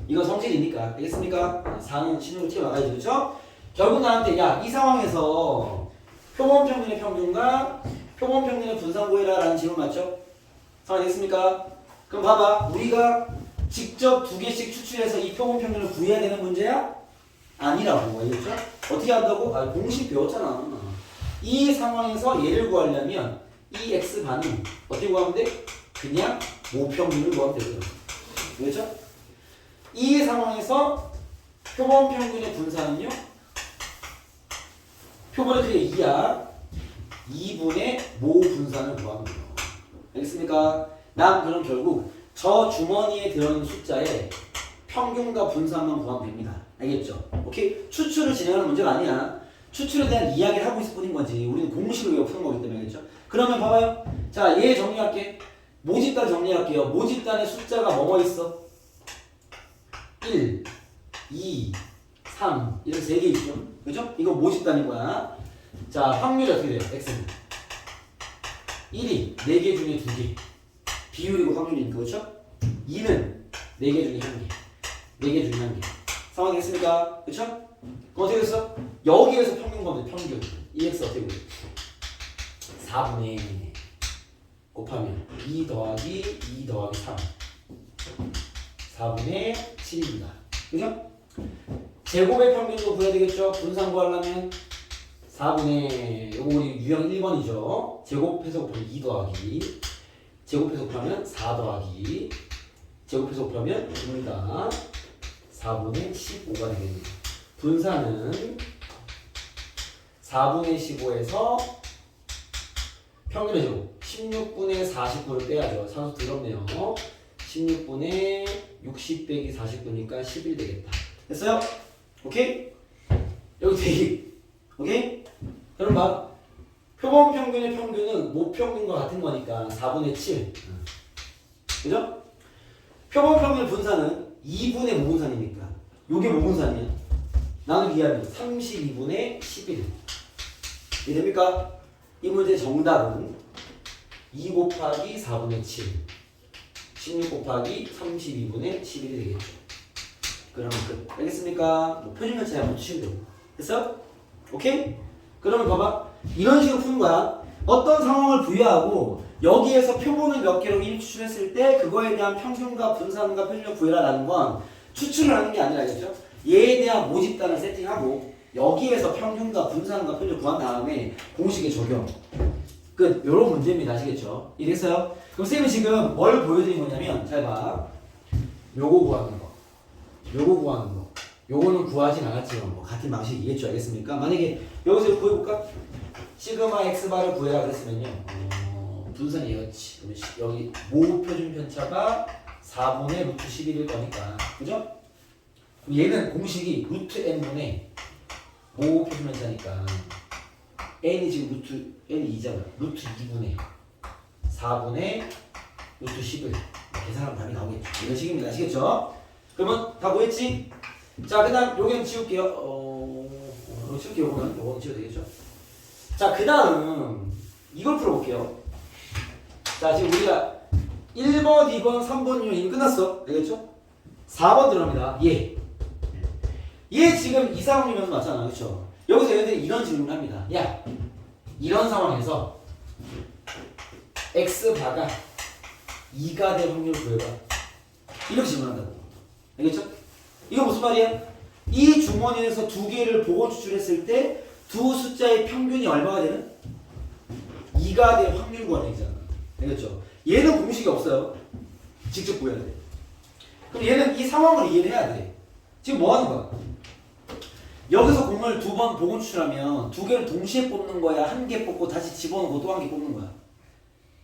이거 성질이니까. 알겠습니까? 4는 16을 튀어나가야지. 그렇죠? 결국 나한테 야, 이 상황에서 표본 평균의 평균과 표본 평균의 분산 구해라 라는 질문 맞죠? 상황 됐습니까? 그럼 봐봐. 우리가 직접 2개씩 추출해서 이 표본 평균을 구해야 되는 문제야? 아니라고. 알겠죠? 어떻게 한다고? 공식 배웠잖아. 이 상황에서 얘를 구하려면 이 x반은 어떻게 구하면 돼? 그냥 모평균을 구하면 되거든. 그렇죠? 이 상황에서 표본 평균의 분산은요? 표본의 크기가 2야. 2분의 모 분산을 구하면 돼요. 알겠습니까? 난 그럼 결국 저 주머니에 들어있는 숫자의 평균과 분산만 구하면 됩니다. 알겠죠? 오케이? 추출을 진행하는 문제가 아니야. 추출에 대한 이야기를 하고 있을 뿐인 거지. 우리는 공식을 외워 푸는 거기 때문에. 알겠죠? 그러면 봐봐요. 자, 얘 정리할게. 모집단 정리할게요. 모집단의 숫자가 뭐뭐 있어? 1, 2, 3 이렇게 3개 있죠? 그죠? 이거 모집단인 거야. 자, 확률이 어떻게 돼요? x는 1이 4개 중에 2개 비율이고 확률이니까. 그렇죠? 2는 4개 중에 1개 4개 중에 1개 상황이 됐습니까? 그렇죠? 그럼 어떻게 됐어? 여기에서 평균 구하면 돼. 평균 2x 어떻게 돼? 4분의 곱하면 2 더하기 2 더하기 3 4분의 7입니다. 그죠? 제곱의 평균도 구해야 되겠죠? 분산 구하려면 4분의 요거 우리 유형 1번이죠. 제곱해서 곱하면 2 더하기 제곱해서 곱하면 4 더하기 제곱해서 곱하면 2입니다. 4분의 15가 되겠네요. 분산은 4분의 15에서 평균의 제곱 16분의 49를 빼야죠. 산수 더럽네요. 16분의 60 빼기 49니까 11 되겠다. 됐어요? 오케이? 여기 대입. 오케이? 그럼 봐. 표본 평균의 평균은 모평균과 같은 거니까 4분의 7. 그죠? 표본 평균 분산은 2분의 모분산이니까 요게 모분산이야. 나누기 2하면 32분의 11. 이해됩니까? 이 문제의 정답은 2 곱하기 4분의 7 16 곱하기 32분의 11이 되겠죠. 그러면 끝. 알겠습니까? 뭐 표준편 차이 한번 주시면 되고. 됐어? 오케이? 그러면 봐봐. 이런 식으로 푸는 거야. 어떤 상황을 부여하고 여기에서 표본을 몇 개로 1 추출했을 때 그거에 대한 평균과 분산과 편력 구해라라는 건 추출을 하는 게 아니라, 알겠죠? 얘에 대한 모집단을 세팅하고 여기에서 평균과 분산과 편력 구한 다음에 공식에 적용. 끝. 요런 문제입니다. 아시겠죠? 이해됐어요? 그럼 쌤이 지금 뭘 보여드린 거냐면 잘 봐. 요거 구하는 거. 요거 구하는 거. 요거는 구하진 않았지만 뭐 같은 방식이겠죠. 알겠습니까? 만약에 여기서 구해볼까? 시그마 x바를 구해라 그랬으면요. 분산이 이거지. 여기 모 표준 편차가 4분의 루트 11일 거니까. 그죠? 그럼 얘는 공식이 루트 n분의 모 표준 편차니까 n이 지금 루트 n이 2잖아. 루트 2분의 4분의 루트 10을 계산하면 답이 나오겠죠. 이런 식입니다. 아시겠죠? 그러면 다 뭐했지? 자, 그 다음 요기는 지울게요. 이거 지울게요. 요거는 지워도 되겠죠? 자, 그 다음 이걸 풀어볼게요. 자, 지금 우리가 1번, 2번, 3번 이미 끝났어. 되겠죠? 4번 들어갑니다. 얘 지금 이상형이면 맞잖아. 그쵸? 여기서 얘네들이 이런 질문을 합니다. 야, 이런 상황에서 x바가 2가 될 확률을 구해봐. 이렇게 질문한다고. 알겠죠? 이거 무슨 말이야? 이 주머니에서 두 개를 보고 추출했을 때 두 숫자의 평균이 얼마가 되는? 2가 될 확률 구하는 얘기잖아. 알겠죠? 얘는 공식이 없어요. 직접 구해야 돼. 그럼 얘는 이 상황을 이해를 해야 돼. 지금 뭐 하는 거야? 여기서 공을 두 번 보고 추출하면 두 개를 동시에 뽑는 거야? 한 개 뽑고 다시 집어넣고 또 한 개 뽑는 거야?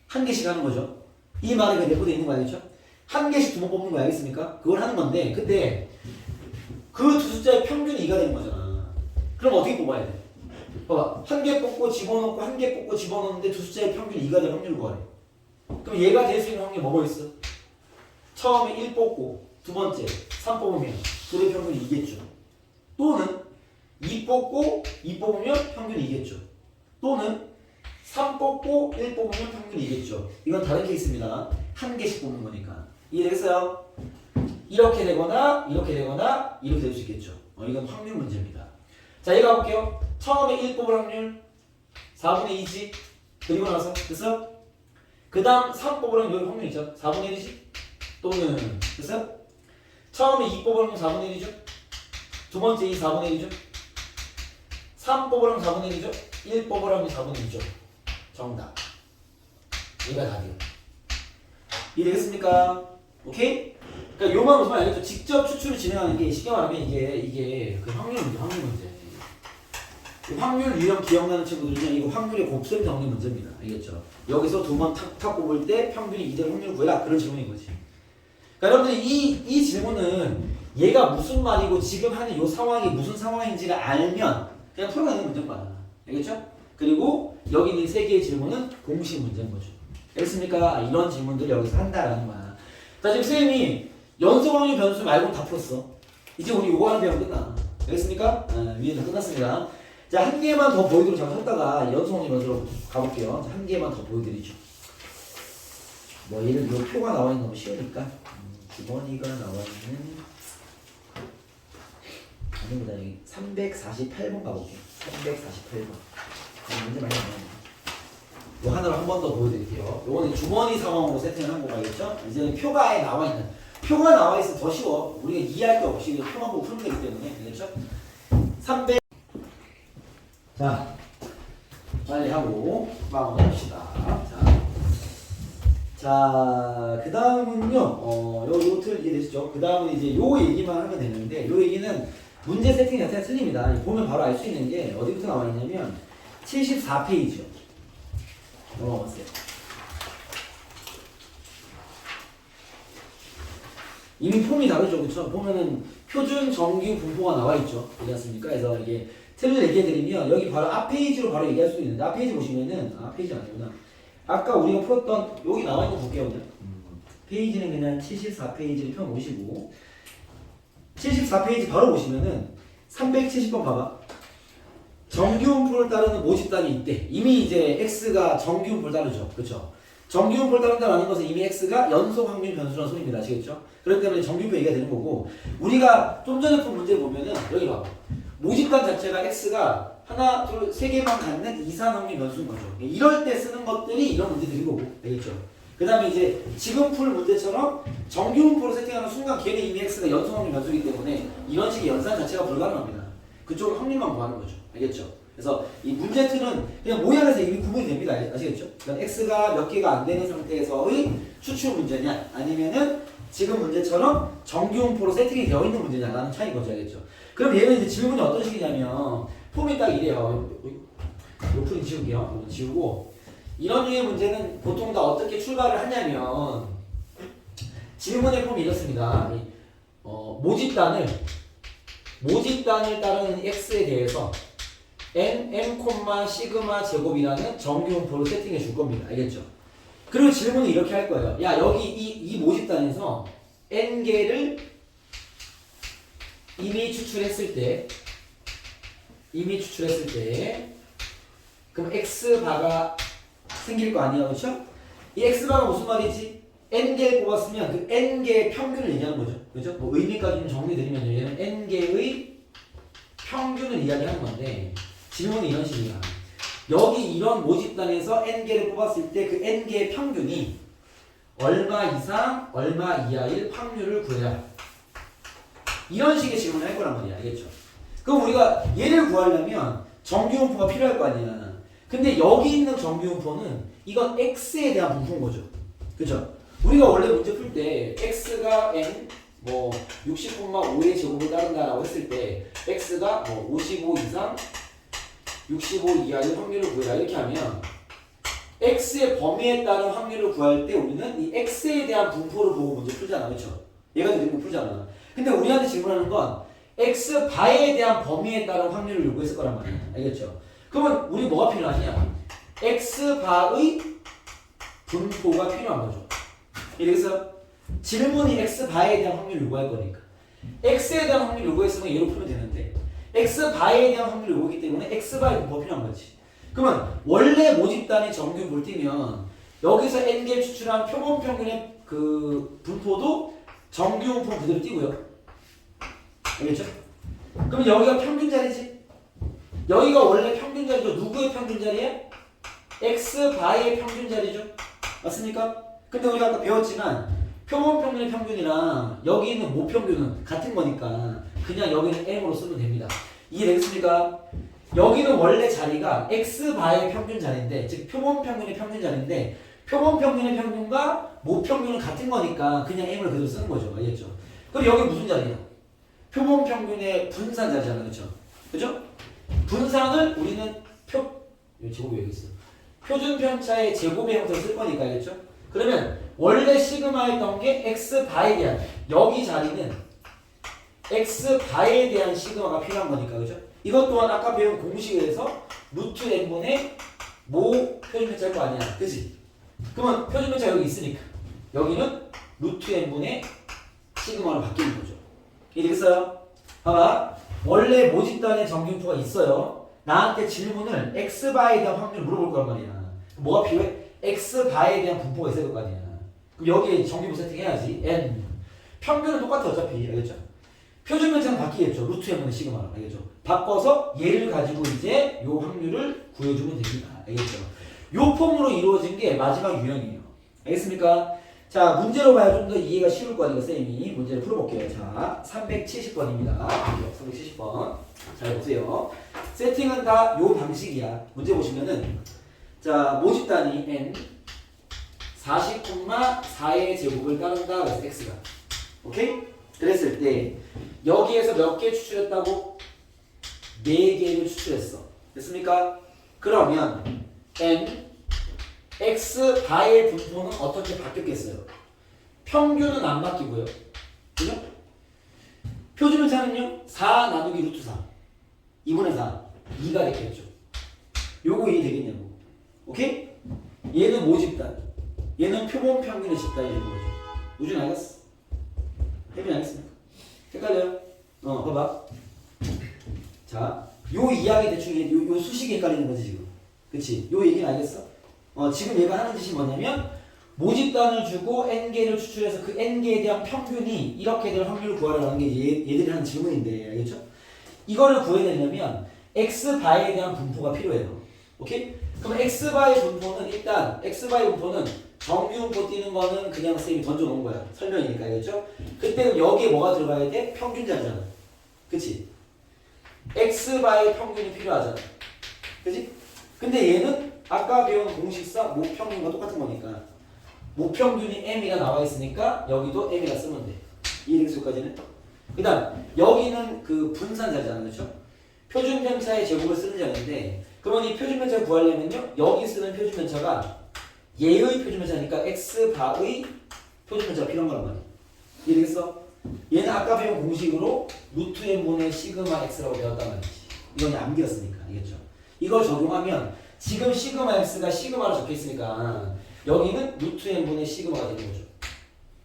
한 개씩 하는 거죠. 이 말이 그 내포되어 있는 거 알겠죠? 한 개씩 두 번 뽑는 거 알겠습니까? 그걸 하는 건데 근데 그 두 숫자의 평균이 2가 되는 거잖아. 그럼 어떻게 뽑아야 돼? 봐봐. 한 개 뽑고 집어넣고 한 개 뽑고 집어넣는데 두 숫자의 평균이 2가 될 확률을 구하래. 그럼 얘가 될 수 있는 확률이 뭐가 있어? 처음에 1 뽑고 두 번째 3 뽑으면 둘의 평균이 2겠죠. 또는 2 뽑고 2 뽑으면 평균이 2겠죠. 또는 3 뽑고 1 뽑으면 평균이 2겠죠. 이건 다른 케이스입니다. 한 개씩 뽑는 거니까. 이해되겠어요? 이렇게 되거나 이렇게 되거나 이렇게 될 수 있겠죠. 이건 확률 문제입니다. 자, 이거 가볼게요. 처음에 1 뽑을 확률 4분의 2지. 그리고 나서 됐어? 그 다음 3 뽑을 확률 여기 확률 있죠. 4분의 1이지. 또는 됐어? 처음에 2 뽑을 확률 4분의 1이죠. 두 번째 2 4분의 1이죠. 3 뽑을 확률 4분의 1이죠. 1 뽑을 확률 4분의 1이죠. 정답. 얘가 답이에요. 이해되겠습니까? 오케이? 그러니까 요만 무슨 말 알겠죠? 직접 추출을 진행하는 게 쉽게 말하면 이게 그 확률 문제. 확률 유형 기억나는 친구들은요, 이거 확률의 곱셈 정리 문제입니다. 알겠죠? 여기서 두 번 탁 뽑을 때 평균이 2대 확률 구해라. 그런 질문인 거지. 그러니까 여러분들이 이 질문은 얘가 무슨 말이고 지금 하는 이 상황이 무슨 상황인지를 알면 그냥 풀어내는 문제인 거야. 알겠죠? 그리고 여기 있는 세 개의 질문은 공식 문제인 거죠. 알겠습니까? 이런 질문들을 여기서 한다라는 거야. 자, 지금 선생님이 연속 확률 변수 말고는 다 풀었어. 이제 우리 요거 하나 배우면 끝나. 알겠습니까? 위에는 끝났습니다. 자, 한 개만 더 보이도록 잠깐 했다가 연속 확률 변수로 가볼게요. 자, 한 개만 더 보여드리죠. 뭐 예를 들어 표가 나와 있는 거 쉬우니까 주머니가 나와 있는 아닙니다. 여기 348번 가볼게요. 348번. 문제 많이 나와요. 요 하나를 한 번 더 보여드릴게요. 요거는 주머니 상황으로 세팅을 한 거겠죠? 이제는 표가에 나와 있는 표가 나와 있으면 더 쉬워. 우리가 이해할 게 없이 표만 보고 푸는 거기 때문에 그렇죠? 300. 자, 빨리 하고 마무리합시다. 자, 그 다음은요. 요 틀 이해되시죠? 그 다음은 이제 요 얘기만 하면 되는데 요 얘기는 문제 세팅 자체가 틀립니다. 보면 바로 알 수 있는 게 어디부터 나와 있냐면 74페이지요. 넘어가세요. 이미 폼이 다르죠, 그렇죠? 보면은 표준 정규 분포가 나와 있죠, 그렇지 않습니까? 그래서 이게 틀을 얘기해드리면 여기 바로 앞 페이지로 바로 얘기할 수도 있는데 앞 페이지 보시면은 페이지 아니구나. 아까 우리가 풀었던 여기 나와 있는 거 볼게요, 그냥. 페이지는 그냥 74페이지를 펴 놓으시고 74페이지 바로 보시면은 370번 봐봐. 정규분포를 따르는 모집단이 있대. 이미 이제 x가 정규분포를 따르죠, 그렇죠? 정규분포를 따른다는 것은 이미 x가 연속 확률 변수라는 소리입니다, 아시겠죠? 그렇기 때문에 정규분포 얘기가 되는 거고 우리가 좀 전에 푼 문제 보면은 여기 봐봐. 모집단 자체가 x가 하나, 둘, 세 개만 갖는 이산 확률 변수인 거죠. 이럴 때 쓰는 것들이 이런 문제들인 거고, 알겠죠? 그 다음에 이제 지금 풀 문제처럼 정규분포로 세팅하는 순간 걔는 이미 x가 연속 확률 변수이기 때문에 이런 식의 연산 자체가 불가능합니다. 그쪽은 확률만 구하는 거죠. 알겠죠? 그래서 이 문제 틀은 그냥 모양에서 이미 구분이 됩니다. 아시겠죠? 그러니까 x가 몇 개가 안 되는 상태에서의 추출 문제냐 아니면은 지금 문제처럼 정규분포로 세팅이 되어 있는 문제냐라는 차이인 거죠. 알겠죠? 그럼 얘는 이제 질문이 어떤 식이냐면 폼이 딱 이래요. 요 풀이 지울게요. 지우고 이런 류의 문제는 보통 다 어떻게 출발을 하냐면 질문의 폼이 이렇습니다. 모집단을 따르는 x에 대해서 n, m, 시그마 제곱이라는 정규분포를 세팅해 줄 겁니다. 알겠죠? 그리고 질문은 이렇게 할 거예요. 야, 여기 이 모집단에서 n개를 이미 추출했을 때 그럼 x바가 생길 거 아니야, 그렇죠? 이 x바가 무슨 말이지? n개를 뽑았으면 그 n개의 평균을 얘기하는 거죠, 그렇죠? 뭐 의미까지 좀 정리드리면 얘는 n개의 평균을 이야기하는 건데 질문은 이런 식이야. 여기 이런 모집단에서 n개를 뽑았을 때 그 n개의 평균이 얼마 이상, 얼마 이하일 확률을 구해라. 이런 식의 질문을 할 거란 말이야, 알겠죠? 그럼 우리가 얘를 구하려면 정규분포가 필요할 거 아니야. 근데 여기 있는 정규분포는 이건 x에 대한 분포인 거죠, 그죠? 우리가 원래 문제 풀 때 x가 n 뭐 60,5의 제곱을 따른다라고 했을 때 x가 뭐 55 이상 65 이하의 확률을 구해라 이렇게 하면 x의 범위에 따른 확률을 구할 때 우리는 이 x에 대한 분포를 보고 문제 풀잖아, 그렇죠? 얘가 이런 거 풀잖아. 근데 우리한테 질문하는 건 x 바에 대한 범위에 따른 확률을 요구했을 거란 말이야, 알겠죠? 그러면 우리 뭐가 필요하냐? x 바의 분포가 필요한 거죠. 이래서 질문이 x 바에 대한 확률을 요구할 거니까 x에 대한 확률을 요구했으면 얘로 풀면 되는데 x 바에 대한 확률을 요구하기 때문에 x 바의 분포가 필요한 거지. 그러면 원래 모집단의 정규 물띠면 여기서 n개 추출한 표본 평균의 그 분포도 정규 분포 그대로 띄고요. 알겠죠? 그럼 여기가 평균 자리지? 여기가 원래 평균 자리죠. 누구의 평균 자리야? x 바의 평균 자리죠. 맞습니까? 근데 우리가 아까 배웠지만 표본 평균의 평균이랑 여기 있는 모평균은 같은 거니까 그냥 여기는 m으로 쓰면 됩니다. 이해되겠습니까? 여기는 원래 자리가 x바의 평균 자리인데 즉 표본 평균의 평균 자리인데 표본 평균의 평균과 모평균은 같은 거니까 그냥 m을 그대로 쓰는 거죠. 알겠죠? 그럼 여기 무슨 자리야? 표본 평균의 분산 자리잖아, 그렇죠? 그죠? 분산을 우리는 제곱이 여기 있어. 표준 편차의 제곱의 형태로 쓸 거니까, 알겠죠? 그러면 원래 시그마였던 게 x바에 대한 여기 자리는 x바에 대한 시그마가 필요한 거니까, 그죠? 이것 또한 아까 배운 공식에서 루트 n분의 모 표준 편차일 거 아니야, 그지? 그러면 표준 편차 여기 있으니까 여기는 루트 n분의 시그마로 바뀌는 거죠. 이해되겠어요? 봐봐, 원래 모집단의 정규분포가 있어요. 나한테 질문을 x바에 대한 확률을 물어볼 거란 말이야. 뭐가 필요해? x바에 대한 분포가 있어야 될 거 아니야. 그럼 여기에 정규분포 세팅해야지. n 평균은 똑같아 어차피, 알겠죠? 표준 편차는 바뀌겠죠. 루트 n분의 시그마로, 알겠죠? 바꿔서 얘를 가지고 이제 요 확률을 구해주면 됩니다. 알겠죠? 요 폼으로 이루어진 게 마지막 유형이에요. 알겠습니까? 자, 문제로 봐야 좀 더 이해가 쉬울 거니까 쌤이 문제를 풀어볼게요. 자, 370번입니다. 370번. 잘 보세요. 세팅은 다 요 방식이야. 문제 보시면은 자, 모집단이 n 40,4의 제곱을 따른다. 그래서 x가. 오케이? 그랬을 때 여기에서 몇 개 추출했다고? 4개를 추출했어. 됐습니까? 그러면 n x 바의 분포는 어떻게 바뀌었겠어요? 평균은 안 바뀌고요. 그죠? 표준 편차는요? 4 나누기 루트 4 2분의 4 2가 됐겠죠. 요거 이해되겠냐고. 오케이? 얘는 모집단, 얘는 표본 평균의 집단이 되는 거죠. 우준 알겠어? 혜빈 알겠습니까? 헷갈려요? 봐봐. 자, 요 이야기 대충 요 수식이 헷갈리는 거지 지금. 그치? 요 얘기는 알겠어? 지금 얘가 하는 짓이 뭐냐면 모집단을 주고 n개를 추출해서 그 n개에 대한 평균이 이렇게 될 확률을 구하라는 게 얘들이 하는 질문인데, 알겠죠? 이거를 구해내려면 x바에 대한 분포가 필요해요. 오케이? 그럼 x바의 분포는 일단 x바의 분포는 정규분포 띄는 거는 그냥 쌤이 던져놓은 거야. 설명이니까, 알겠죠? 그때는 여기에 뭐가 들어가야 돼? 평균 자리잖아. 그치? x바의 평균이 필요하잖아. 그치? 근데 얘는 아까 배운 공식상 모평균과 똑같은 거니까 모평균이 m이가 나와 있으니까 여기도 m이라 쓰면 돼. 이해되겠어까지는? 그 다음 여기는 그 분산 자리잖아, 그렇죠? 표준 편차의 제곱을 쓰는 자리인데 그러면 이 표준 편차를 구하려면요 여기 쓰는 표준 편차가 얘의 표준 편차니까 x바의 표준 편차가 필요한 거란 말이야. 이해되겠어? 얘는 아까 배운 공식으로 루트 n분의 시그마 x라고 배웠단 말이지. 이건 암기였으니까, 알겠죠? 이걸 적용하면 지금 시그마 x가 시그마로 적혀있으니까 여기는 루트 n분의 시그마가 되는 거죠.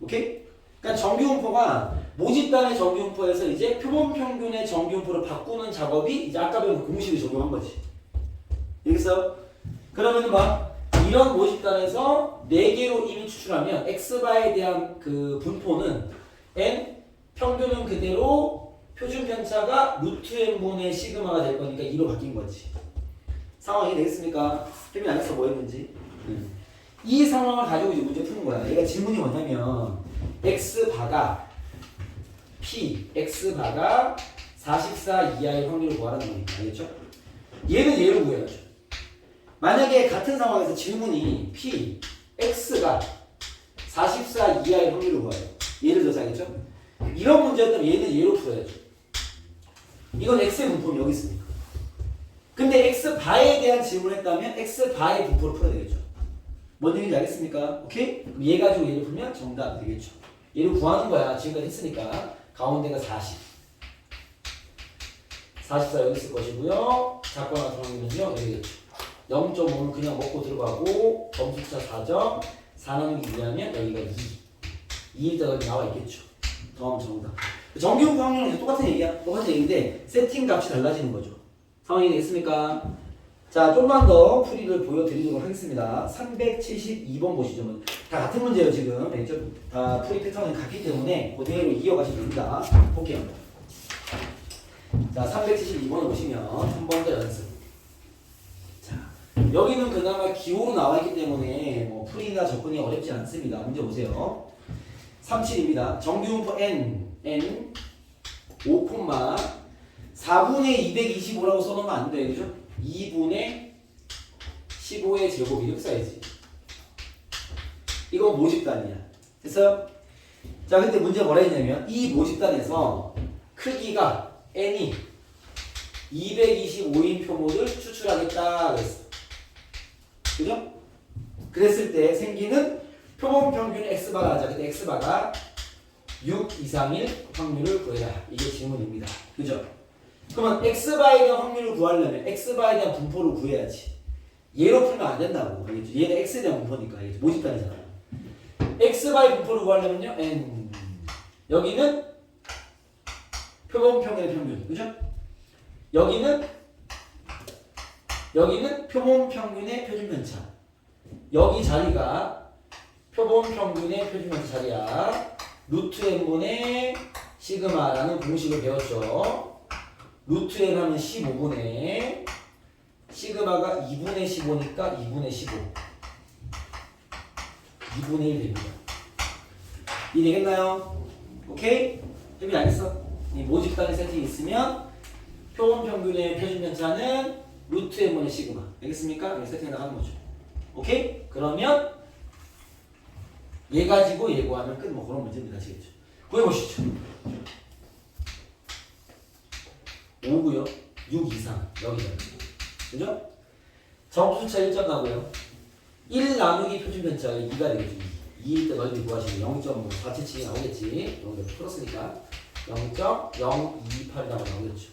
오케이? 그러니까 정규분포가 모집단의 정규분포에서 이제 표본평균의 정규분포를 바꾸는 작업이 이제 아까 배운 공식을 적용한 거지. 알겠어요? 그러면 막 이런 모집단에서 4개로 이미 추출하면 x바에 대한 그 분포는 n, 평균은 그대로 표준 편차가 루트 n분의 시그마가 될 거니까 2로 바뀐 거지. 상황이 되겠습니까? 혜민이 안 했어 뭐 했는지. 이 상황을 가지고 이제 문제 푸는 거야. 얘가 질문이 뭐냐면 x바가 p, x바가 44 이하의 확률을 구하라는 거니까. 알겠죠? 얘는 얘로 구해야죠. 만약에 같은 상황에서 질문이 p, x가 44 이하의 확률을 구하래요. 예를 들어서 알겠죠? 이런 문제였다면 얘는 얘로 풀어야죠. 이건 x의 분포는 여기 있으니까. 근데 x바에 대한 질문을 했다면 x바의 분포를 풀어야 되겠죠. 뭔 얘기인지 알겠습니까? 오케이? 그럼 얘 가지고 얘를 풀면 정답 되겠죠. 얘를 구하는 거야. 지금까지 했으니까. 가운데가 40. 44 여기 있을 것이고요. 작거나 정확히는요 여기겠죠. 0.5는 그냥 먹고 들어가고 점수차 4점 4 나누기 2하면 여기가 2 2일자가 여기 나와 있겠죠. 다음 정답. 정규분포 확률은 똑같은 얘기야. 똑같은 얘기인데 세팅 값이 달라지는 거죠. 상황이 되겠습니까? 자, 좀만 더 풀이를 보여드리도록 하겠습니다. 372번 보시죠. 다 같은 문제예요 지금. 알겠죠? 다 풀이 패턴이 같기 때문에 그대로 이어가시면 됩니다. 볼게요. 자, 372번을 보시면 한 번 더 연습. 자, 여기는 그나마 기호로 나와 있기 때문에 뭐 풀이나 접근이 어렵지 않습니다. 문제 보세요. 37입니다. 정규분포 n 5, 4분의 225라고 써놓으면 안 돼. 그죠? 2분의 15의 제곱이 이렇게 써야지. 이거 모집단이야. 됐어요? 자, 근데 문제가 뭐라 했냐면 이 모집단에서 크기가 n이 225인 표모를 추출하겠다 그랬어. 그죠? 그랬을 때 생기는 표본 평균 x바가 하자. 근데 x바가 6 이상일 확률을 구해라. 이게 질문입니다. 그죠? 그러면 x바에 대한 확률을 구하려면 x바에 대한 분포를 구해야지. 얘로 풀면 안 된다고. 알겠죠? 얘는 x에 대한 분포니까. 알겠죠? 모집단이잖아요. x바의 분포를 구하려면요. n. 여기는 표본 평균의 평균. 그죠? 여기는 표본 평균의 표준 편차. 여기 자리가 표본 평균의 표준 편차 자리야. 루트 n분의 시그마라는 공식을 배웠죠. 루트 n 하면 15분의 시그마가 2분의 15니까 2분의 15 2분의 1 됩니다. 이해되겠나요? 오케이? 혜빈 알겠어? 이 모집단의 세팅이 있으면 표본 평균의 표준 편차는 루트 n분의 시그마. 알겠습니까? 이렇게 세팅을 하는 거죠. 오케이? 그러면 얘 가지고 얘 구하면 끝. 뭐 그런 문제입니다. 아시겠죠? 구해보시죠. 5고요. 6 이상. 여기다. 그죠? 점수차 1점 나고요. 1 나누기 표준 편차가 2가 되겠죠. 2일 때 너희들이 구하시면 0.477이 나오겠지. 여기다 풀었으니까 0.028이라고 나오겠죠.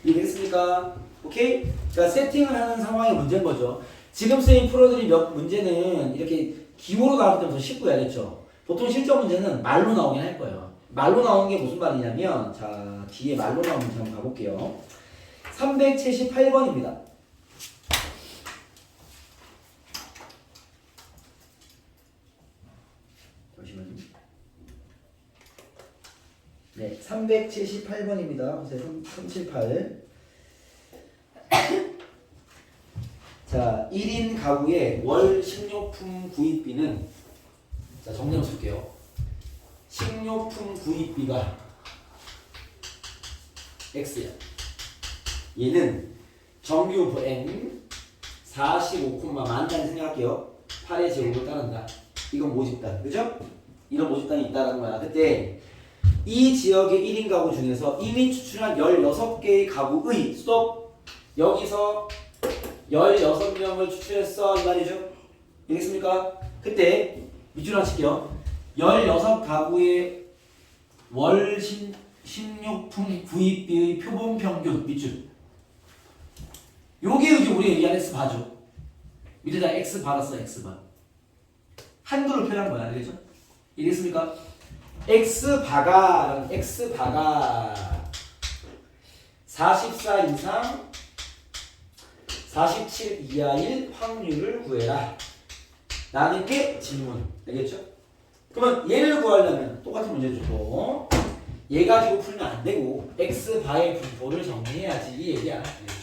이해되겠습니까? 오케이? 그러니까 세팅을 하는 상황이 문제인 거죠. 지금 쌤이 풀어드린 몇 문제는 이렇게 기호로 나올 때부터 쉽고 알겠죠? 보통 실전 문제는 말로 나오긴 할 거예요. 말로 나오는 게 무슨 말이냐면, 자, 뒤에 말로 나오는 문제 한번 가볼게요. 378번입니다. 잠시만요. 네, 378번입니다. 보세요. 378. 자, 1인 가구의 월 식료품 구입비는, 자, 정리해 볼게요. 식료품 구입비가 X야. 얘는 정규분포 N 45,만단 생각할게요. 8의 제곱을 따른다. 이건 모집단. 그죠? 이런 모집단이 있다는 거야. 그때 이 지역의 1인 가구 중에서 이미 추출한 16개의 가구의 스톱. 여기서 16명을 추출했어. 이 말이죠. 알겠습니까? 그때 밑줄 하나 칠게요. 16가구의 월 식료품 구입비의 표본 평균 밑줄. 요게 이제 우리 얘기한 S 봐줘. 밑에다 x 받았어 x바. 한글로 표현한 거야. 알겠죠? 이해됐습니까? x바가 44 이상 47 이하일 확률을 구해라. 라는 게 질문. 알겠죠? 그러면 얘를 구하려면 똑같은 문제죠. 또. 얘 가지고 풀면 안 되고 x바의 분포를 정리해야지 이 얘기야. 알겠죠?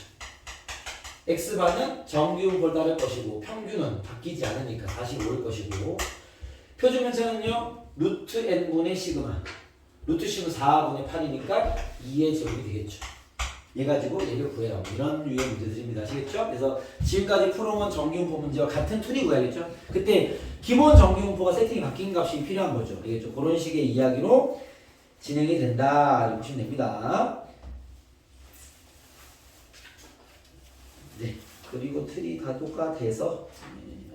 x바는 정규분포를 따를 것이고 평균은 바뀌지 않으니까 45일 것이고 표준 편차는요 루트 n분의 시그마 루트 시그마 4분의 8이니까 2의 제곱이 되겠죠. 얘 가지고 얘를 구해라. 이런 유형 문제들입니다. 아시겠죠? 그래서 지금까지 풀어온 정규분포 문제와 같은 툴이 구해야겠죠? 그때 기본 정규분포가 세팅이 바뀐 값이 필요한 거죠. 알겠죠? 그런 식의 이야기로 진행이 된다. 이렇게 보시면 됩니다. 네. 그리고 틀이 다 똑같아서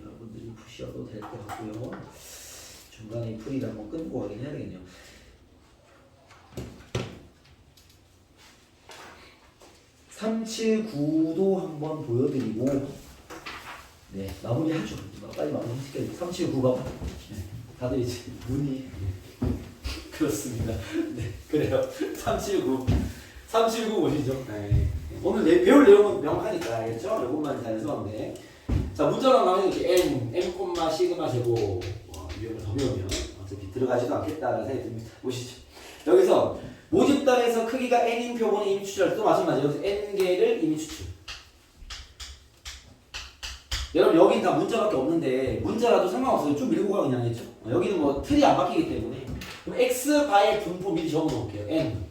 여러분들이 푸셔도 될 것 같고요. 중간에 풀이를 한번 끊고 가긴 해야 되겠네요. (379도) 한번 보여드리고 네 마무리 하죠. 빨리 마무리 시켜야 돼. 379가 네, 다들 이제 눈이 그렇습니다. 네 그래요. 379 보시죠. 네. 오늘 배울 내용은 명확하니까 알겠죠? 이것만 잘 해석하면 자 문자로 나오는 이렇게 n 시그마 제곱 유형을 더 배우면 어차피 들어가지도 않겠다라는 생각이 듭니다. 보시죠. 여기서 모집단에서 크기가 n인 표본의 임의 추출할 때도 마찬가지예요. 여기서 n개를 임의 추출. 여러분 여긴 다 문자밖에 없는데 문자라도 상관없어요. 쭉 밀고 가 그냥 했죠. 여기는 뭐 틀이 안 바뀌기 때문에 그럼 x바의 분포 미리 적어 놓을게요. n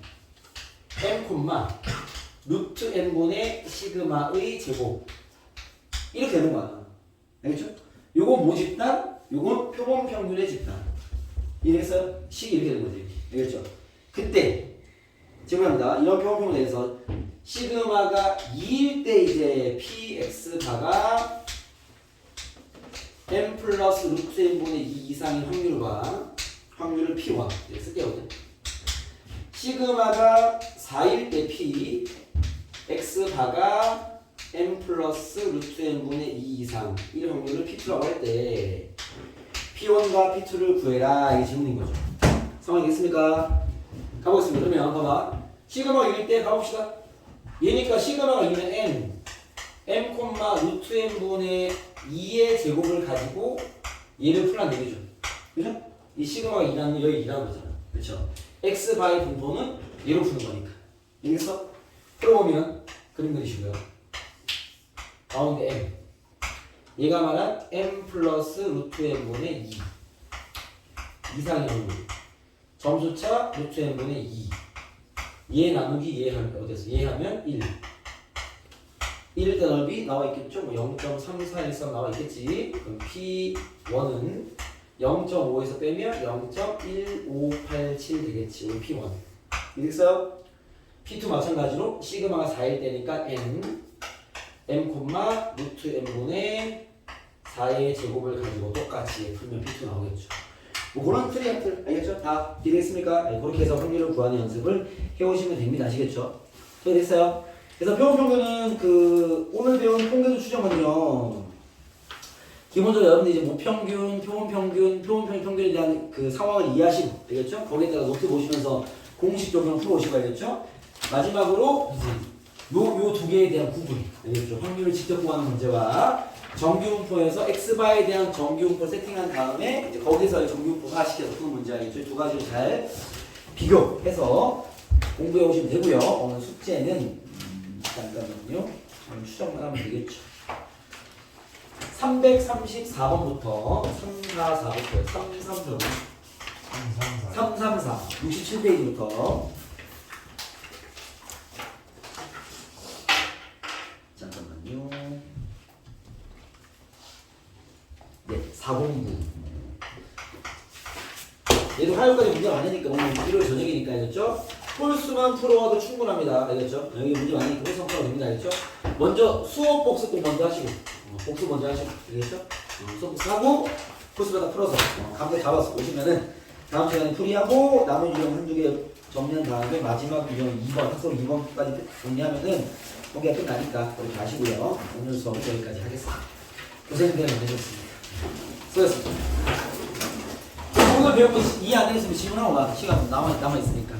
루트 n분의 시그마의 제곱 이렇게 되는 거야. 알겠죠? 요건 모집단, 요건 표본 평균의 집단. 이래서 식이 이렇게 되는 거지. 알겠죠? 그때 질문합니다. 이런 표본 평균에 대해서 시그마가 2일 때 이제 px바가 n 플러스 루트 n분의 2 이상인 확률을 p1 이렇게 쓸게요. 시그마가 4일 때 p x바가 n 플러스 루트 n분의 2 이상 이 확률을 p2라고 할 때 p1과 p2를 구해라. 이게 질문인 거죠. 상황이 있겠습니까? 가보겠습니다. 그러면 봐봐. 시그마가 2일 때 가봅시다. 얘니까 시그마가 2면 n 루트 n분의 2의 제곱을 가지고 얘를 풀란 얘기죠. 그죠? 이 시그마가 2라는 여기 2라는 거잖아. 그렇죠? x바의 분포는 얘로 푸는 거니까. 여기서 풀어보면 그림 그리시고요. 가운데 m. 얘가 말한 m 플러스 루트 n분의 2. 이상의 확률. 점수차 루트 n분의 2. 얘 나누기 얘 하면 어땠어? 얘 하면 1. 1일 때 넓이 나와 있겠죠? 뭐 0.3413 나와 있겠지? 그럼 P1은 0.5에서 빼면 0.1587 되겠지. 우리 P1. 이랬어요? P2 마찬가지로 시그마가 4일 때니까 n 루트 n분의 4의 제곱을 가지고 똑같이 풀면 P2 나오겠죠. 뭐 그런 트리아틀 알겠죠? 다 이해됐습니까? 네, 그렇게 해서 확률을 구하는 연습을 해오시면 됩니다. 아시겠죠? 됐어요? 그래서 표본 평균은 오늘 배운 통계수 추정은요. 기본적으로 여러분들이 이제 모평균, 표본평균에 대한 그 상황을 이해하시고 되겠죠? 거기에다가 노트 보시면서 공식 적용 풀어오시고 알겠죠? 마지막으로 요 두 개에 대한 구분 알겠죠? 확률을 직접 구하는 문제와 정규분포에서 x바에 대한 정규분포 세팅한 다음에 이제 거기서 정규분포 시켜서 푸는 문제 알겠죠? 두 가지를 잘 비교해서 공부해 오시면 되고요. 오늘 숙제는 잠깐만요. 추정만 하면 되겠죠. 334번부터 344부터 334 67페이지부터 잠깐만요. 네, 409 얘도 화요일까지 문제 많으니까 오늘 일요일 저녁이니까 알겠죠? 홀수만 풀어와도 충분합니다. 알겠죠? 여기 문제 많으니까 홀수만 풀어도 됩니다. 알겠죠? 먼저 수업 복습 꼭 먼저 하시고 복습 먼저 하시고 알겠죠? 수업 복습하고 홀수마다 풀어서 감독 잡아서 오시면은 다음 시간에 풀이하고 남은 유형 한두 개 정리한 다음에 마지막 유형 2번 학습 2번까지 정리하면은 공개가 끝나니까 그렇게 하시고요. 오늘 수업은 여기까지 하겠습니다. 고생들 많으셨습니다. 수고하셨습니다. 오늘 배운 거 이해 안 되겠으면 질문하고 가. 시간 남아있으니까.